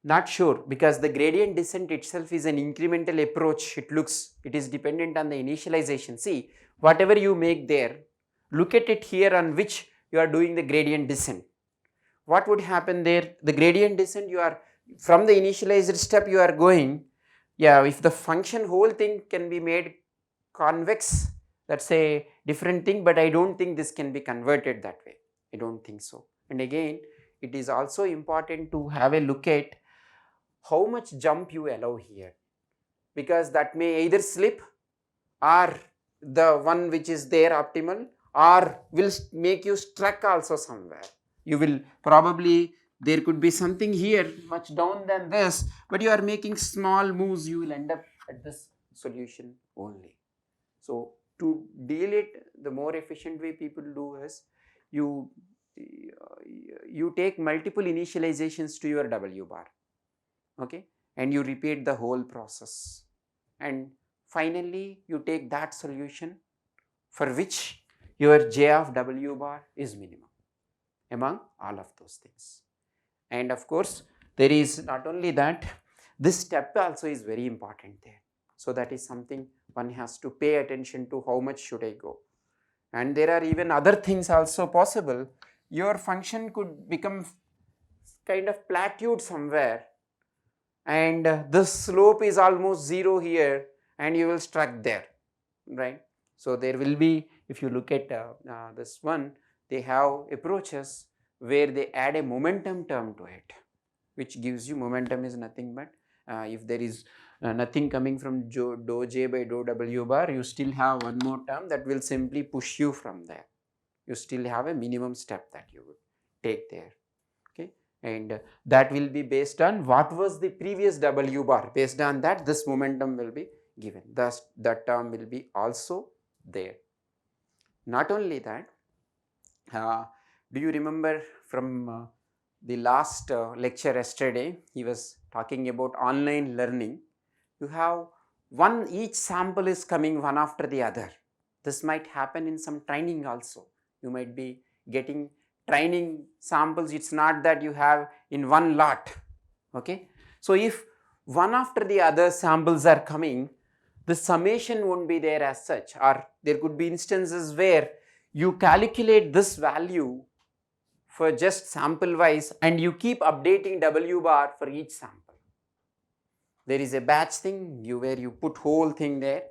Not sure, because the gradient descent itself is an incremental approach. It is dependent on the initialization. See, whatever you make there, look at it here on which you are doing the gradient descent. What would happen there? The gradient descent, you are from the initialized step you are going, yeah, if the function whole thing can be made convex, that's a different thing, but I don't think this can be converted that way. I don't think so. And again, it is also important to have a look at how much jump you allow here, because that may either slip, or the one which is there optimal, or will make you struck also somewhere. You will probably, there could be something here much down than this, but you are making small moves, you will end up at this solution only. So to deal it, the more efficient way people do is, you take multiple initializations to your W bar, okay, and you repeat the whole process, and finally you take that solution for which your J of W bar is minimum among all of those things. And of course, there is not only that, this step also is very important there. So that is something one has to pay attention to, how much should I go. And there are even other things also possible. Your function could become kind of plateaued somewhere, and the slope is almost 0 here, and you will struck there, right? So there will be, if you look at this one, they have approaches where they add a momentum term to it, which gives you, momentum is nothing but if there is nothing coming from dou j by dou W bar, you still have one more term that will simply push you from there. You still have a minimum step that you would take there, okay, and that will be based on what was the previous W bar. Based on that, this momentum will be given, thus that term will be also there. Not only that, do you remember from the last lecture yesterday, he was talking about online learning. You have each sample is coming one after the other. This might happen in some training also. You might be getting training samples, it's not that you have in one lot, okay. So if one after the other samples are coming, the summation won't be there as such, or there could be instances where you calculate this value for just sample wise and you keep updating W bar for each sample. There is a batch thing where you put whole thing there,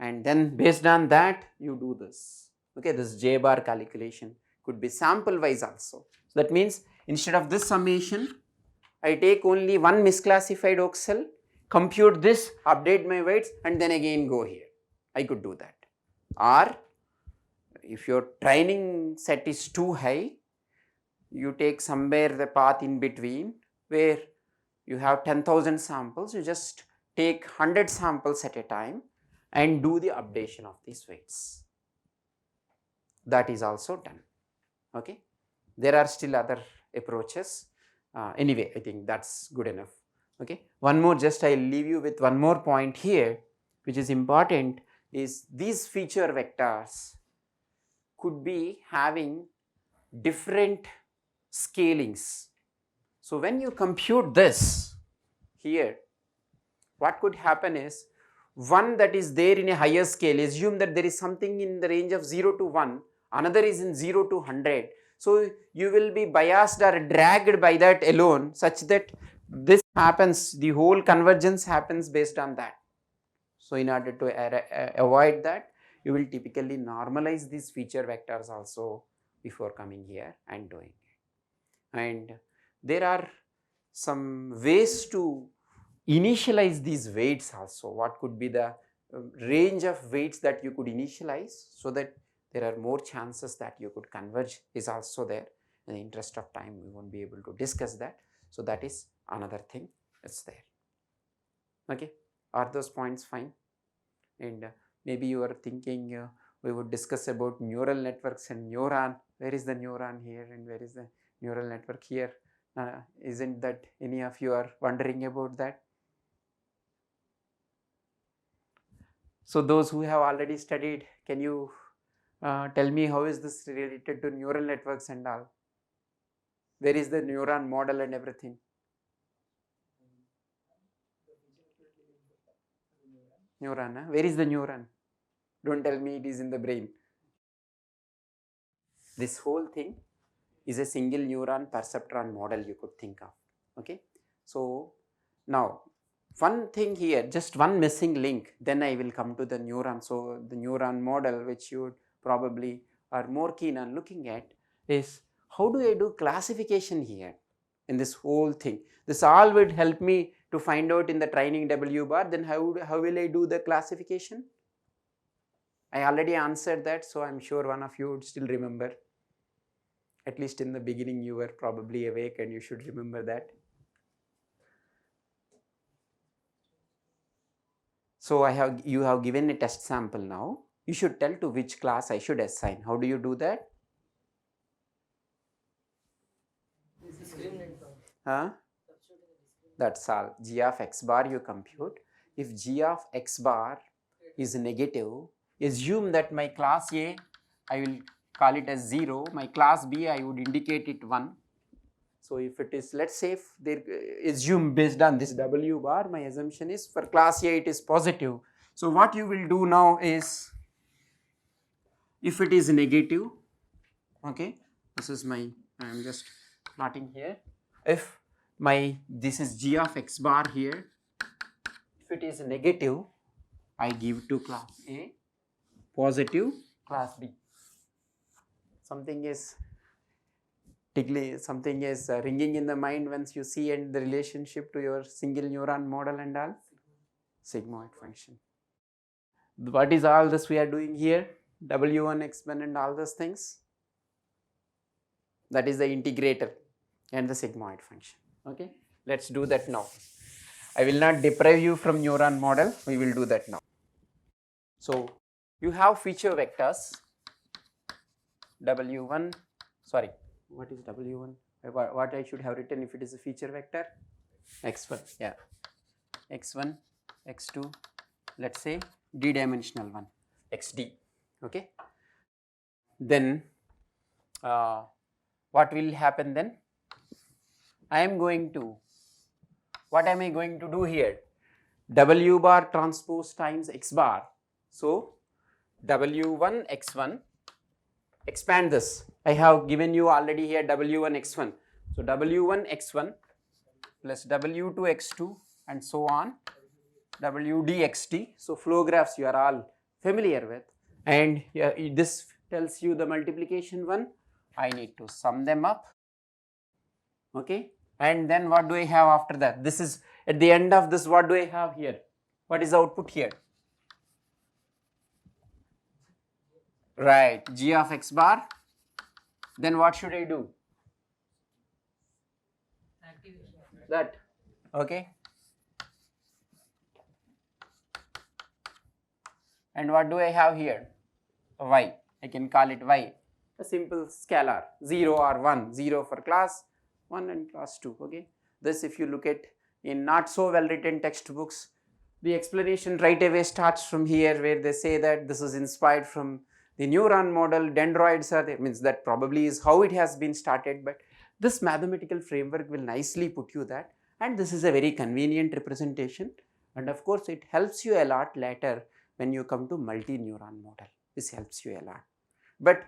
and then based on that you do this, okay. This J bar calculation could be sample wise also. So that means instead of this summation, I take only one misclassified oxel, compute this, update my weights, and then again go here. I could do that. Or if your training set is too high, you take somewhere the path in between where you have 10,000 samples, you just take 100 samples at a time and do the updation of these weights. That is also done. Okay. There are still other approaches. Anyway, I think that's good enough. Okay. One more, just I'll leave you with one more point here, which is important, is these feature vectors could be having different scalings. So when you compute this here, what could happen is, one that is there in a higher scale, assume that there is something in the range of 0 to 1, another is in 0 to 100. So you will be biased or dragged by that alone, such that this happens, the whole convergence happens based on that. So in order to avoid that, you will typically normalize these feature vectors also before coming here and doing it. And there are some ways to initialize these weights also. What could be the range of weights that you could initialize, so that there are more chances that you could converge is also there. In the interest of time, we won't be able to discuss that. So that is another thing that's there. Okay, are those points fine? And maybe you are thinking we would discuss about neural networks and neuron. Where is the neuron here and where is the neural network here? Isn't that any of you are wondering about that? So those who have already studied, can you tell me how is this related to neural networks and all? Where is the neuron model and everything? Neuron, huh? Where is the neuron? Don't tell me it is in the brain. This whole thing is a single neuron perceptron model you could think of. Okay. So now one thing here, just one missing link, then I will come to the neuron. So the neuron model, which you probably are more keen on looking at, is how do I do classification here in this whole thing? This all would help me to find out in the training W bar. Then how will I do the classification? I already answered that, so I'm sure one of you would still remember. At least in the beginning you were probably awake and you should remember that. So you have given a test sample now. You should tell to which class I should assign. How do you do that? Huh? That's all. G of x bar you compute. If G of x bar is negative, assume that my class A, I will call it as 0, my class B I would indicate it 1. So if it is, let's say, if they assume based on this W bar, my assumption is for class A it is positive. So what you will do now is, if it is negative, okay, this is my, I am just plotting here. If this is G of x bar here, if it is negative, I give to class A, positive class B. Something is ringing in the mind once you see and the relationship to your single neuron model and all. Sigmoid function. What is all this we are doing here? W1, X1 and all those things. That is the integrator and the sigmoid function. Okay, let's do that now. I will not deprive you from neuron model, we will do that now. So you have feature vectors W1, sorry, what is W1? What I should have written if it is a feature vector? X1, yeah, X1, X2, let's say d-dimensional one, XD, okay. Then what will happen then? What am I going to do here? W bar transpose times X bar. So W1 X1, expand this. I have given you already here W1 X1. So W1 X1 plus W2 X2 and so on, WD XT. So flow graphs you are all familiar with, and this tells you the multiplication one. I need to sum them up. Okay, and then what do I have after that? This is at the end of this, what do I have here? What is the output here? Right, g of x bar. Then what should I do? That, okay. And what do I have here? Y. I can call it y. A simple scalar, 0 or 1, 0 for class 1 and class 2, okay. This, if you look at in not so well written textbooks, the explanation right away starts from here, where they say that this is inspired from the neuron model, dendroids are there, means that probably is how it has been started, but this mathematical framework will nicely put you that, and this is a very convenient representation, and of course it helps you a lot later when you come to multi-neuron model. This helps you a lot. But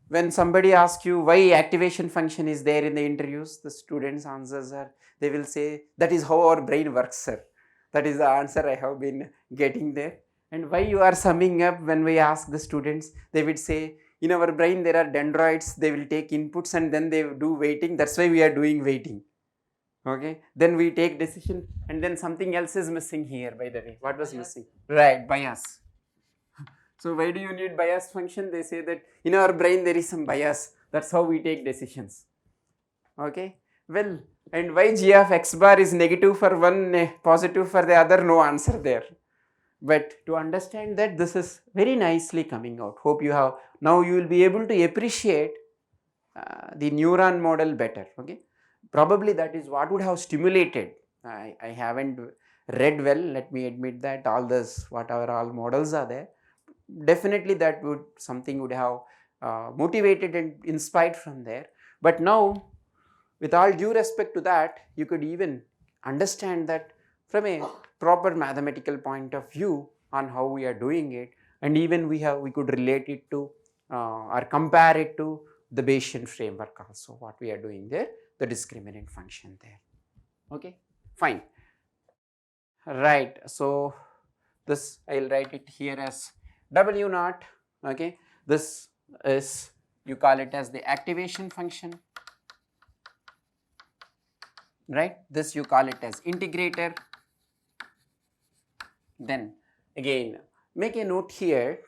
when somebody asks you why activation function is there in the interviews, the students' answers are, they will say, that is how our brain works, sir. That is the answer I have been getting there. And why you are summing up, when we ask the students, they would say, in our brain there are dendroids, they will take inputs and then they do weighting, that's why we are doing weighting. Okay, then we take decision, and then something else is missing here, by the way. What was missing? Right, bias. So why do you need bias function? They say that in our brain there is some bias, that's how we take decisions. Okay, well, and why g of x bar is negative for one, positive for the other, no answer there. But to understand that, this is very nicely coming out. Hope you have, now you will be able to appreciate the neuron model better. Okay, probably that is what would have stimulated. I haven't read well, let me admit that, all this, whatever all models are there, definitely that would, something would have motivated and inspired from there. But now, with all due respect to that, you could even understand that from a proper mathematical point of view on how we are doing it, and even we could relate it to or compare it to the Bayesian framework also, what we are doing there, the discriminant function there. Okay, fine. Right, so this I will write it here as W naught. Okay, this is, you call it as the activation function, right? This you call it as integrator. Then again, make a note here.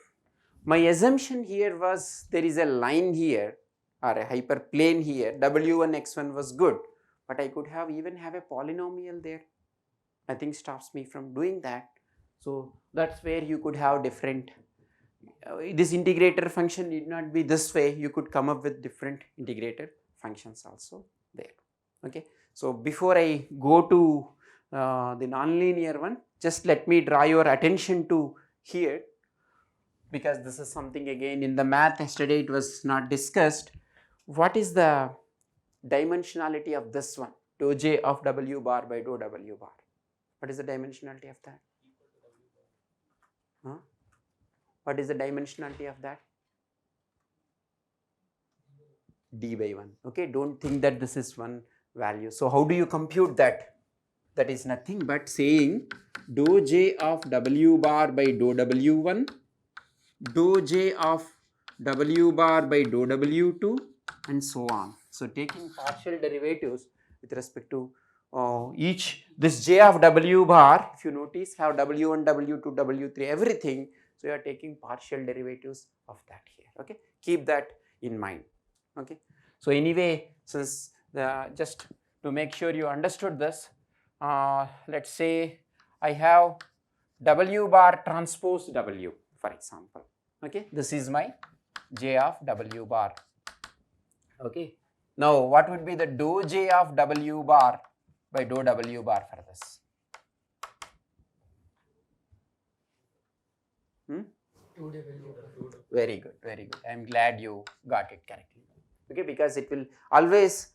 My assumption here was there is a line here or a hyperplane here. W1 x1 was good, but I could have even have a polynomial there. Nothing stops me from doing that. So that's where you could have different. This integrator function need not be this way. You could come up with different integrator functions also there. Okay. So before I go to the nonlinear one, just let me draw your attention to here, because this is something again in the math yesterday it was not discussed. What is the dimensionality of this one? Dou j of w bar by dou w bar. What is the dimensionality of that? Huh? What is the dimensionality of that? D by 1. Okay, don't think that this is one value. So how do you compute that? That is nothing but saying dou j of w bar by dou w1, dou j of w bar by dou w2, and so on. So taking partial derivatives with respect to each, this j of w bar, if you notice, have w1, w2, w3, everything. So you are taking partial derivatives of that here. Okay, keep that in mind. Okay, so anyway, since just to make sure you understood this, let's say I have w bar transpose w, for example. Okay, this is my j of w bar. Okay, now what would be the dou j of w bar by dou w bar for this? Very good, very good. I am glad you got it correctly. Okay, because it will always,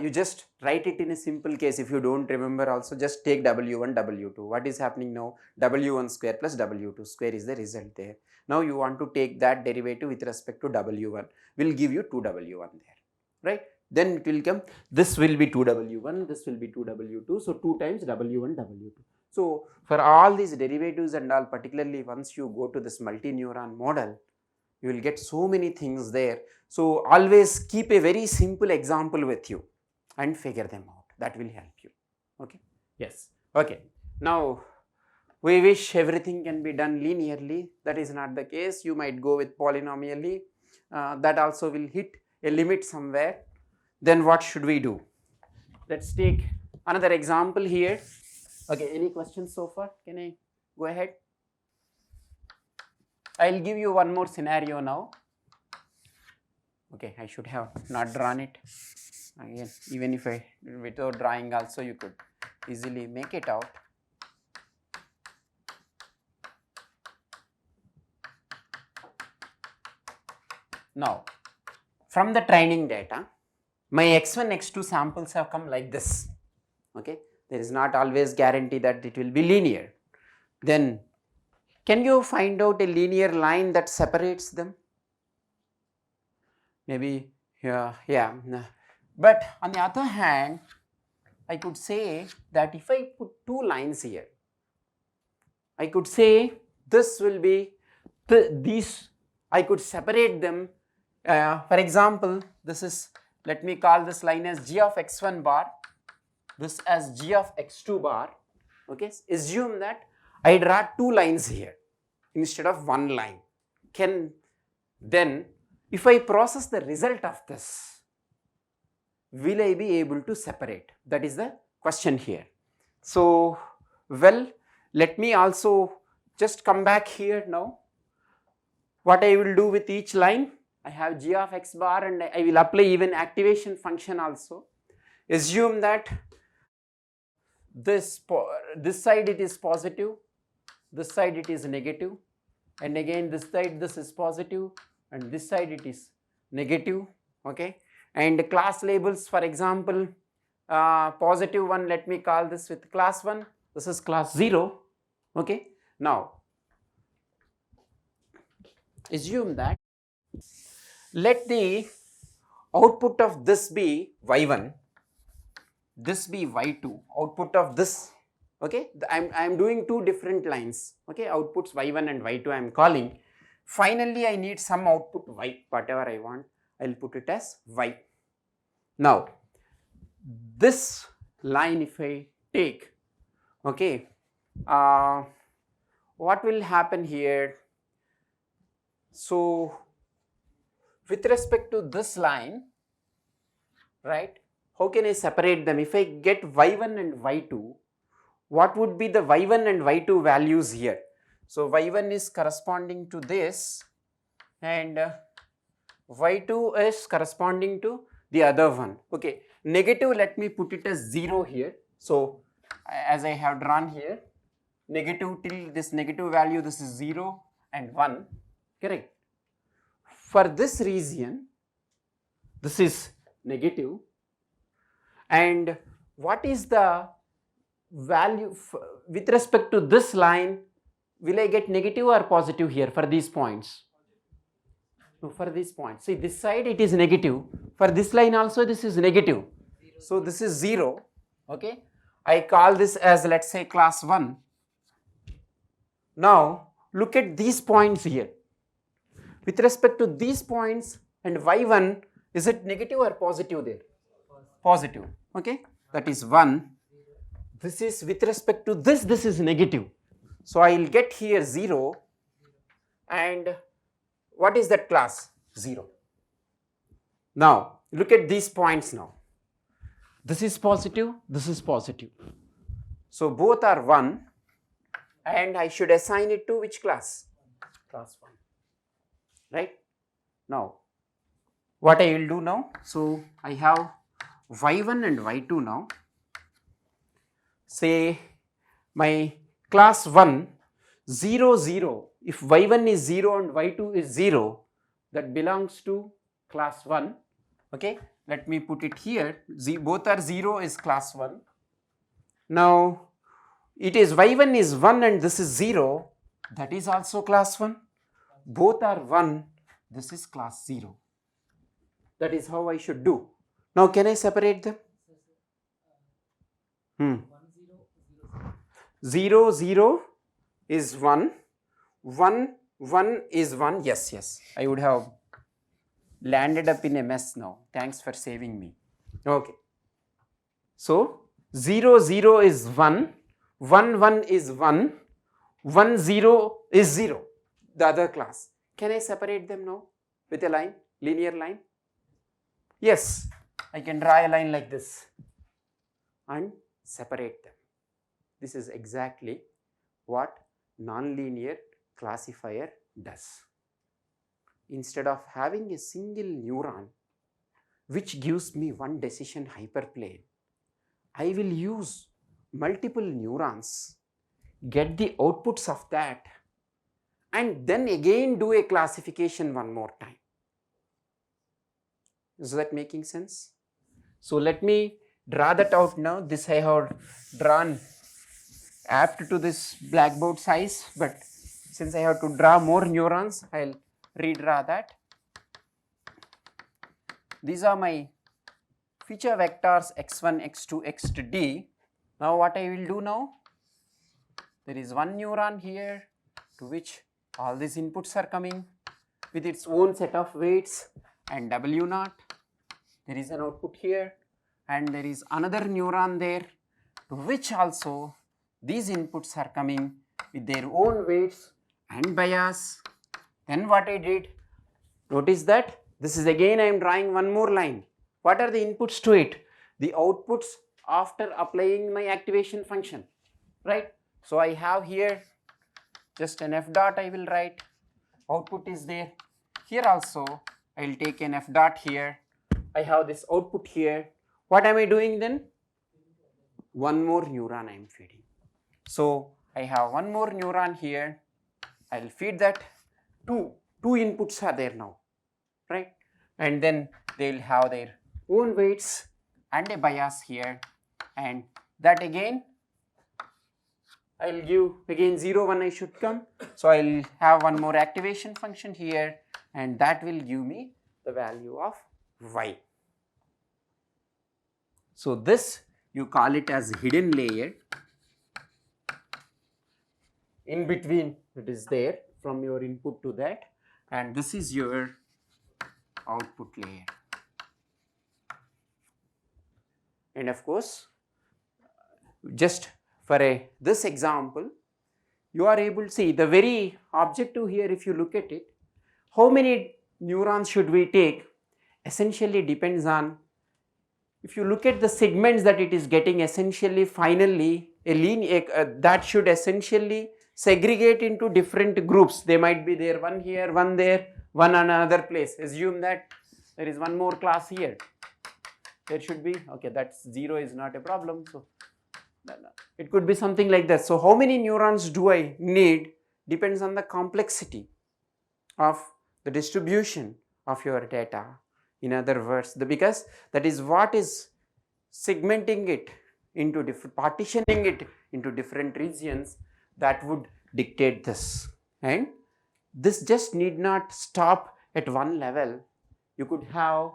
you just write it in a simple case. If you don't remember also, just take w1, w2. What is happening now? w1 square plus w2 square is the result there. Now you want to take that derivative with respect to w1, will give you 2w1 there, right? Then it will come, this will be 2w1, this will be 2w2, so 2 times w1, w2. So for all these derivatives and all, particularly once you go to this multi-neuron model, you will get so many things there. So always keep a very simple example with you and figure them out. That will help you. Okay. Yes. Okay. Now we wish everything can be done linearly. That is not the case. You might go with polynomially. That also will hit a limit somewhere. Then what should we do? Let's take another example here. Okay, any questions so far? Can I go ahead? I'll give you one more scenario now. Okay, I should have not drawn it. Again, even if I, without drawing also, you could easily make it out. Now, from the training data, my x1, x2 samples have come like this. Okay, there is not always guarantee that it will be linear. Then, can you find out a linear line that separates them? Maybe, yeah. But on the other hand, I could say that if I put two lines here, I could say this will be these, I could separate them. For example, this is, let me call this line as g of x1 bar, this as g of x2 bar. Okay, assume that I draw two lines here instead of one line. Then if I process the result of this, will I be able to separate? That is the question here. So, well, let me also just come back here now. What I will do with each line, I have g of x bar and I will apply even activation function also. Assume that this side it is positive, this side it is negative, and again this side this is positive and this side it is negative. Okay, and class labels, for example, positive one, let me call this with class 1, this is class 0. Okay, now assume that let the output of this be y1, this be y2, output of this. Okay, I am doing two different lines. Okay, outputs y1 and y2 I am calling. Finally, I need some output y, whatever I want, I will put it as y. Now, this line if I take, okay, what will happen here? So, with respect to this line, right, how can I separate them? If I get y1 and y2, what would be the y1 and y2 values here? So, y1 is corresponding to this and y2 is corresponding to the other one. Okay, negative, let me put it as 0 here. So, as I have drawn here, negative till this negative value, this is 0 and 1, correct. For this region, this is negative, and what is the value with respect to this line? Will I get negative or positive here for these points? No, for these points. See, this side it is negative. For this line also this is negative. So this is 0. Okay. I call this as, let's say, class 1. Now look at these points here. With respect to these points and y1, is it negative or positive there? Positive. Okay. That is 1. This is with respect to this is negative. So I will get here 0, and what is that class? 0. Now look at these points now. This is positive, this is positive. So both are 1, and I should assign it to which class? Class 1. Right? Now what I will do now? So I have y1 and y2 now. Say my class 1 0 0, if y1 is 0 and y2 is 0, that belongs to class 1. Okay, let me put it here, both are 0 is class 1. Now it is y1 is 1 and this is 0, that is also class 1. Both are 1, this is class 0. That is how I should do. Now can I separate them? 0 0 is 1, 1 1 is 1. Yes, I would have landed up in a mess now. Thanks for saving me. Okay. So 0 0 is 1, 1 1 is 1, 1 0 is 0, the other class. Can I separate them now with a line, linear line? Yes, I can draw a line like this and separate them. This is exactly what nonlinear classifier does. Instead of having a single neuron which gives me one decision hyperplane, I will use multiple neurons, get the outputs of that, and then again do a classification one more time. Is that making sense? So let me draw that out now. This I have drawn apt to this blackboard size, but since I have to draw more neurons, I'll redraw that. These are my feature vectors x1, x2, x2d. Now what I will do now, there is one neuron here to which all these inputs are coming with its own set of weights and W naught. There is an output here, and there is another neuron there to which also these inputs are coming with their own weights and bias. Then what I did, notice that this is again I am drawing one more line. What are the inputs to it? The outputs after applying my activation function, right? So I have here just an f dot I will write, output is there. Here also I will take an f dot here. I have this output here. What am I doing then? One more neuron I am feeding. So I have one more neuron here. I will feed that. Two inputs are there now, right? And then they will have their own weights and a bias here, and that again I will give again 0 1 I should come. So I will have one more activation function here, and that will give me the value of y. So this you call it as hidden layer. In between it is there from your input to that, and this is your output layer. And of course, just for this example, you are able to see the very objective here. If you look at it, how many neurons should we take essentially depends on, if you look at the segments that it is getting, essentially finally a linear that should essentially segregate into different groups. They might be there, one here, one there, one another place. Assume that there is one more class here. There should be, okay, that's 0 is not a problem. So it could be something like that. So how many neurons do I need depends on the complexity of the distribution of your data. In other words, because that is what is segmenting it into different, partitioning it into different regions, that would dictate this. And this just need not stop at one level. You could have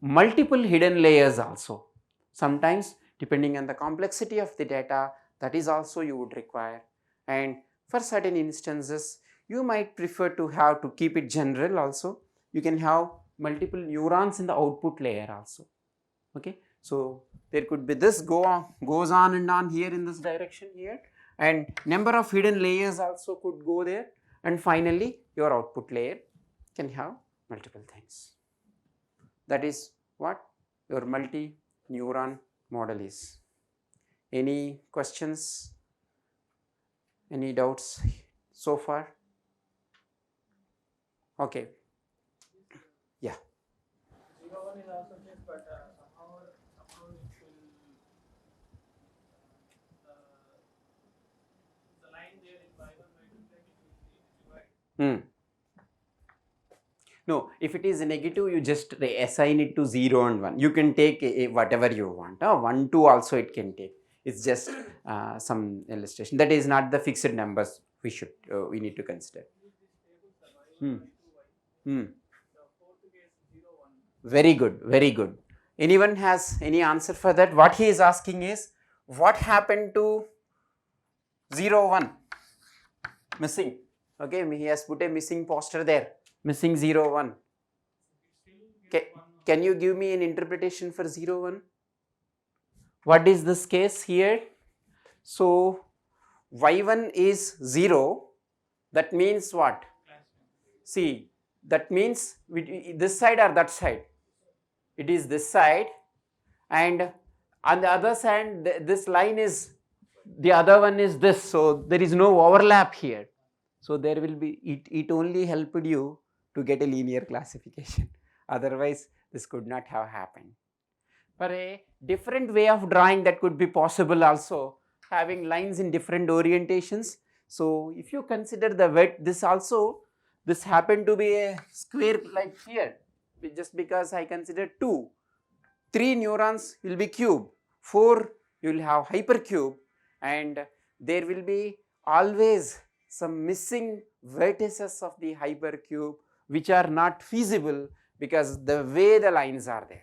multiple hidden layers also. Sometimes depending on the complexity of the data, that is also you would require. And for certain instances, you might prefer to have to keep it general also. You can have multiple neurons in the output layer also. Okay, so there could be this goes on and on here in this direction here, and number of hidden layers also could go there, and finally your output layer can have multiple things. That is what your multi-neuron model is. Any questions? Any doubts so far? Okay. Yeah. 0 1 is also checked, but somehow it will the line there in y1 y2 like it will be divided. No, if it is negative, you just assign it to 0 and 1. You can take whatever you want. 1, 2 also it can take. It's just some illustration. That is not the fixed numbers we need to consider. Very good, very good. Anyone has any answer for that? What he is asking is, what happened to 0, 1? Missing. Okay, he has put a missing poster there. Missing 0, 1. Can you give me an interpretation for 0, 1? What is this case here? So y1 is 0, that means what? See, that means this side or that side? It is this side, and on the other side this line is, the other one is this, so there is no overlap here. So there will be, it only helped you to get a linear classification, otherwise this could not have happened. For a different way of drawing that could be possible also, having lines in different orientations. So if you consider the width, this also, this happened to be a square like here, just because I consider 2. 3 neurons will be cube, 4 you will have hypercube, and there will be always some missing vertices of the hypercube which are not feasible because the way the lines are there.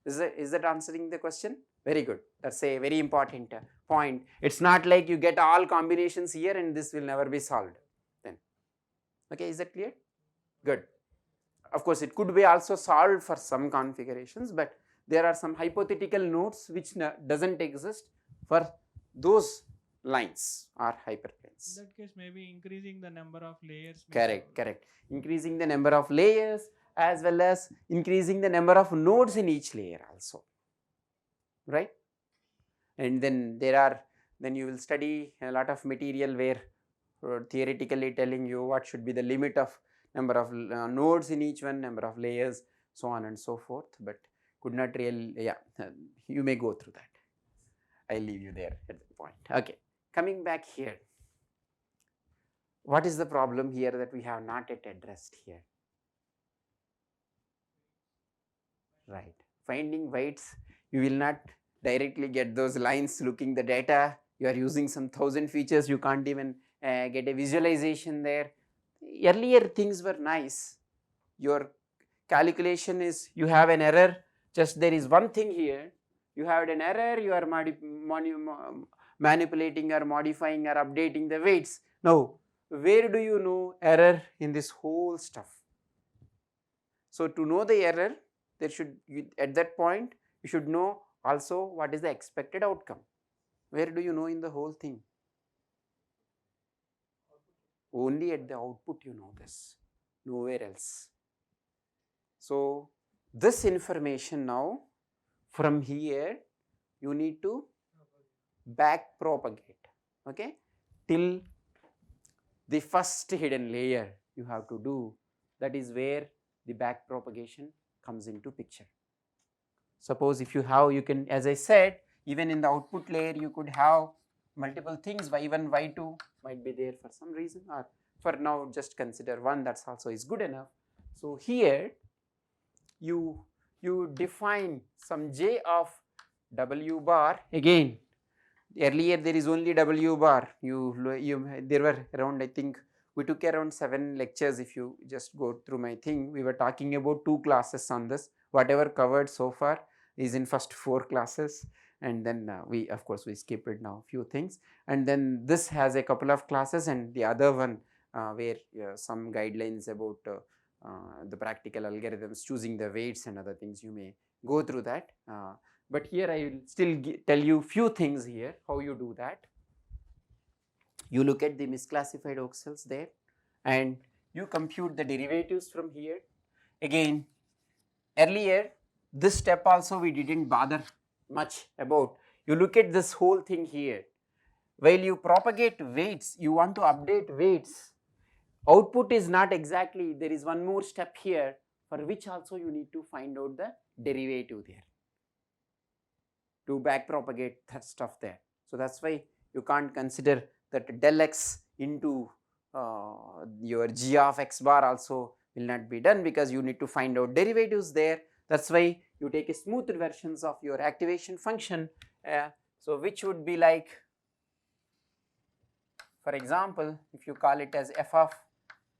Is that answering the question? Very good. That's a very important point. It's not like you get all combinations here and this will never be solved then. Okay, is that clear? Good. Of course, it could be also solved for some configurations, but there are some hypothetical nodes which doesn't exist for those lines or hyperplanes. In that case, maybe increasing the number of layers. Correct, correct. Increasing the number of layers as well as increasing the number of nodes in each layer also, right? And then then you will study a lot of material where theoretically telling you what should be the limit of number of nodes in each one, number of layers, so on and so forth, but could not really, yeah, you may go through that. I will leave you there at the point. Okay, coming back here, what is the problem here that we have not yet addressed here? Right, finding weights, you will not directly get those lines looking the data, you are using some 1000 features, you can't even get a visualization there. Earlier things were nice, your calculation is, you have an error, just there is one thing here, you have an error, you are manipulating or modifying or updating the weights. Now, where do you know error in this whole stuff? So, to know the error, there should, at that point, you should know also what is the expected outcome. Where do you know in the whole thing? Only at the output you know this, nowhere else. So, this information now, from here, you need to back propagate, okay, till the first hidden layer you have to do. That is where the back propagation comes into picture. Suppose if you have, you can, as I said, even in the output layer you could have multiple things, y1, y2 might be there for some reason, or for now just consider 1, that's also is good enough. So here you define some j of w bar. Again, earlier there is only w bar, there were around, I think we took around 7 lectures. If you just go through my thing, we were talking about 2 classes on this. Whatever covered so far is in first 4 classes, and then we, of course, we skipped now few things, and then this has a couple of classes, and the other one where some guidelines about the practical algorithms, choosing the weights and other things, you may go through that. But here I will still tell you few things here, how you do that. You look at the misclassified oxels there and you compute the derivatives from here. Again, earlier this step also we didn't bother much about. You look at this whole thing here. While you propagate weights, you want to update weights. Output is not exactly, there is one more step here for which also you need to find out the derivative there to back propagate that stuff there. So that's why you can't consider that del x into your g of x bar also will not be done, because you need to find out derivatives there. That's why you take a smoothed versions of your activation function. So which would be like, for example, if you call it as f of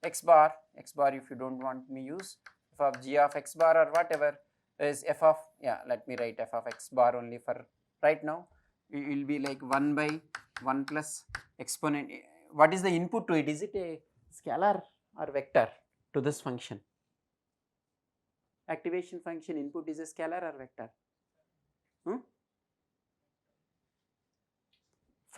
x bar if you don't want me use f of g of x bar or whatever is f of, let me write f of x bar only for right now. It will be like 1 by 1 plus exponent. What is the input to it? Is it a scalar or vector to this function? Activation function input is a scalar or vector?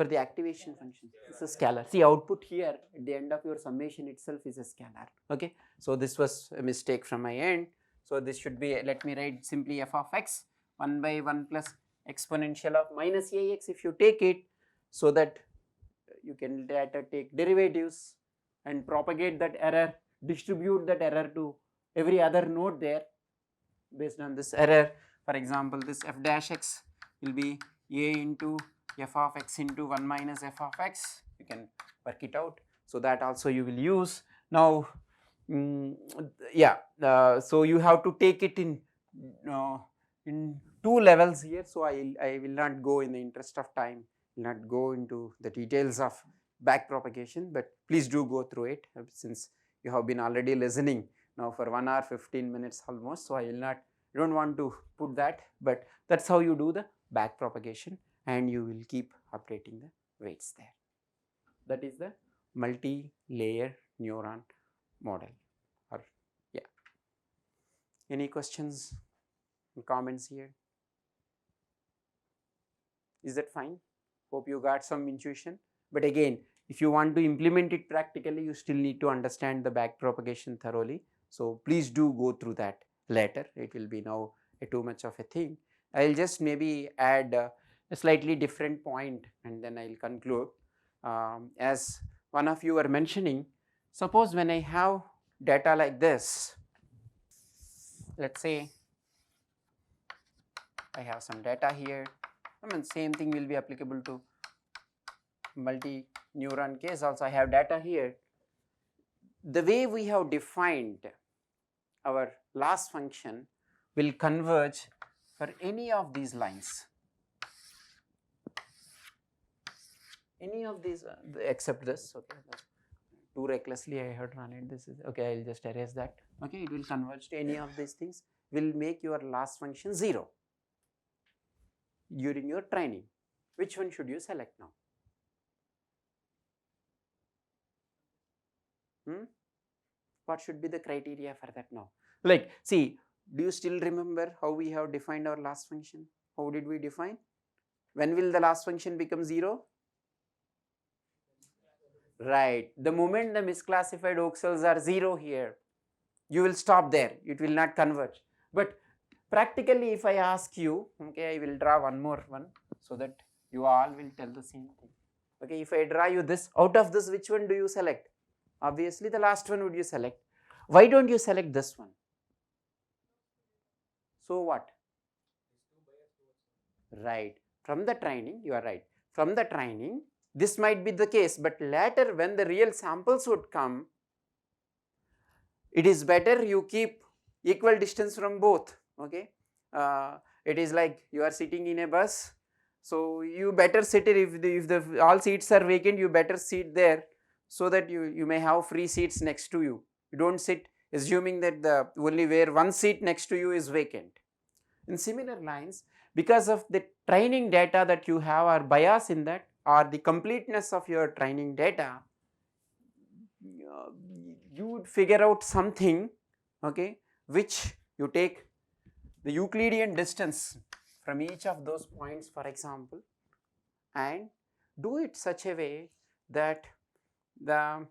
for the activation function. It's a scalar. See, output here at the end of your summation itself is a scalar. Okay. So this was a mistake from my end. So this should be, let me write simply f of x 1 by 1 plus exponential of minus ax if you take it, so that you can later take derivatives and propagate that error, distribute that error to every other node there based on this error. For example, this f dash x will be a into f of x into 1 minus f of x. You can work it out. So that also you will use. Now, so you have to take it in 2 levels here. So I will not go, in the interest of time, will not go into the details of back propagation, but please do go through it, since you have been already listening now for 1 hour 15 minutes almost. So I will not, don't want to put that, but that's how you do the back propagation, and you will keep updating the weights there. That is the multi-layer neuron model. Or yeah, any questions and comments here? Is that fine? Hope you got some intuition. But again, if you want to implement it practically, you still need to understand the back propagation thoroughly. So please do go through that later. It will be now too much of a thing. I will just maybe add a slightly different point, and then I will conclude. As one of you were mentioning, suppose when I have data like this, let's say I have some data here. I mean, same thing will be applicable to multi-neuron case also. I have data here. The way we have defined our loss function will converge for any of these lines. Any of these except this. Okay, too recklessly I had run it. This is okay. I will just erase that. Okay, it will converge to any of these things. Will make your loss function 0 during your training. Which one should you select now? What should be the criteria for that now? Like, see, do you still remember how we have defined our loss function? How did we define? When will the loss function become 0? Right. The moment the misclassified voxels are 0 here, you will stop there. It will not converge. But practically, if I ask you, okay, I will draw one more one so that you all will tell the same thing. Okay, if I draw you this, out of this, which one do you select? Obviously, the last one would you select. Why don't you select this one? So what? Right. From the training, you are right. From the training, this might be the case, but later when the real samples would come, it is better you keep equal distance from both. Okay. It is like you are sitting in a bus, so you better sit it if the all seats are vacant, you better sit there, so that you may have free seats next to you. You don't sit assuming that the only where one seat next to you is vacant. In similar lines, because of the training data that you have, or bias in that, or the completeness of your training data, you would figure out something, okay, which you take the Euclidean distance from each of those points, for example, and do it such a way that the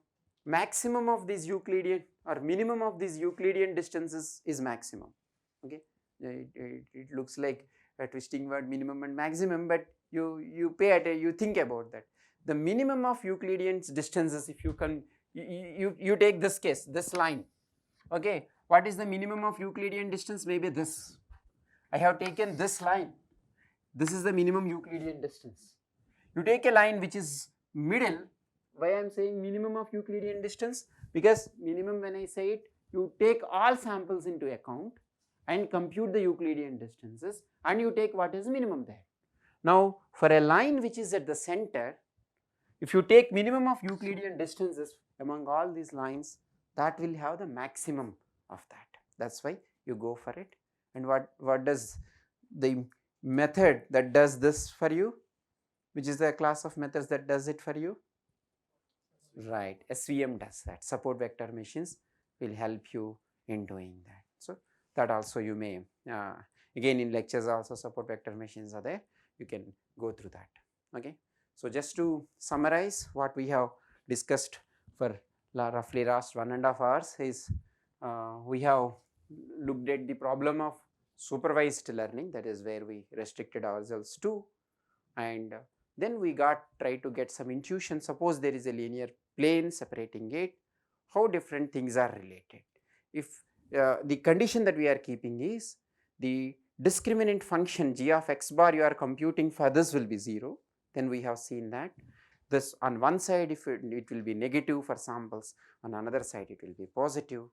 maximum of these Euclidean or minimum of these Euclidean distances is maximum. Okay, it looks like a twisting word, minimum and maximum, but you pay attention, you think about that. The minimum of Euclidean distances, if you can, you take this case, this line. Okay, what is the minimum of Euclidean distance? Maybe this. I have taken this line. This is the minimum Euclidean distance. You take a line which is middle. Why I am saying minimum of Euclidean distance? Because minimum, when I say it, you take all samples into account and compute the Euclidean distances, and you take what is minimum there. Now, for a line which is at the center, if you take minimum of Euclidean distances among all these lines, that will have the maximum of that. That's why you go for it. And what does the method that does this for you? Which is the class of methods that does it for you? Right, SVM does that. Support vector machines will help you in doing that. So that also you may, again in lectures also support vector machines are there. You can go through that. Okay. So just to summarize what we have discussed for roughly last 1.5 hours is we have looked at the problem of supervised learning, that is where we restricted ourselves to, and then we tried to get some intuition. Suppose there is a linear plane separating it, how different things are related. If the condition that we are keeping is the discriminant function g of x bar you are computing for this will be 0, then we have seen that this on one side if it will be negative for samples, on another side it will be positive.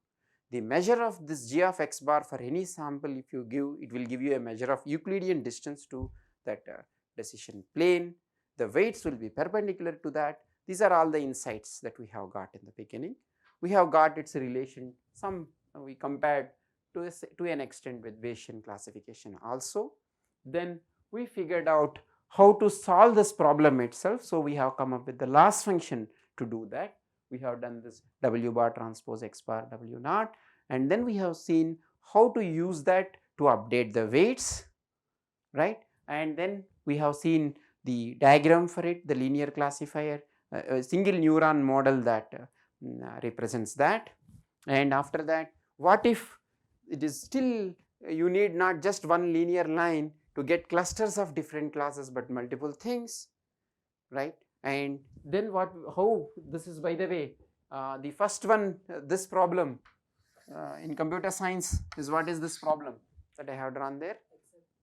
The measure of this g of x bar for any sample, if you give, it will give you a measure of Euclidean distance to that decision plane. The weights will be perpendicular to that. These are all the insights that we have got in the beginning. We have got its relation, we compared to an extent with Bayesian classification also. Then we figured out how to solve this problem itself. So we have come up with the loss function to do that. We have done this W bar transpose X bar W naught, and then we have seen how to use that to update the weights, right? And then we have seen the diagram for it, the linear classifier, a single neuron model that represents that. And after that, what if it is still you need not just one linear line to get clusters of different classes but multiple things, right? And then how this is, by the way, the first one, this problem in computer science is, what is this problem that I have drawn there?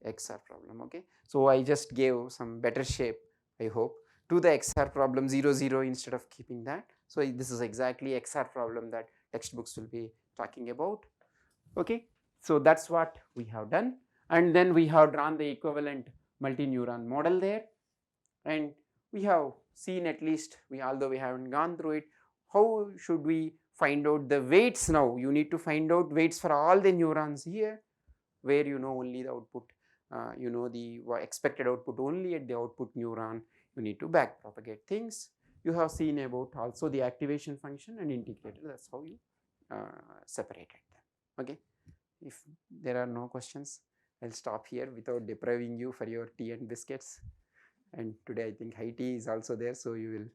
XR problem. Okay, so I just gave some better shape, I hope, to the XR problem 0 0 instead of keeping that. So this is exactly XR problem that textbooks will be talking about. Okay, so that's what we have done, and then we have drawn the equivalent multi-neuron model there, and we have seen, at least although we haven't gone through it, how should we find out the weights. Now you need to find out weights for all the neurons here, where you know only the output, you know the expected output only at the output neuron. You need to back propagate things. You have seen about also the activation function and integrator. That's how you separated them. Okay, if there are no questions, I'll stop here without depriving you for your tea and biscuits. And today I think high tea is also there, so you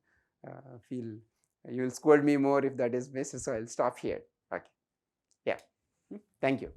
will scold me more if that is missed. So I'll stop here. Okay, yeah, thank you.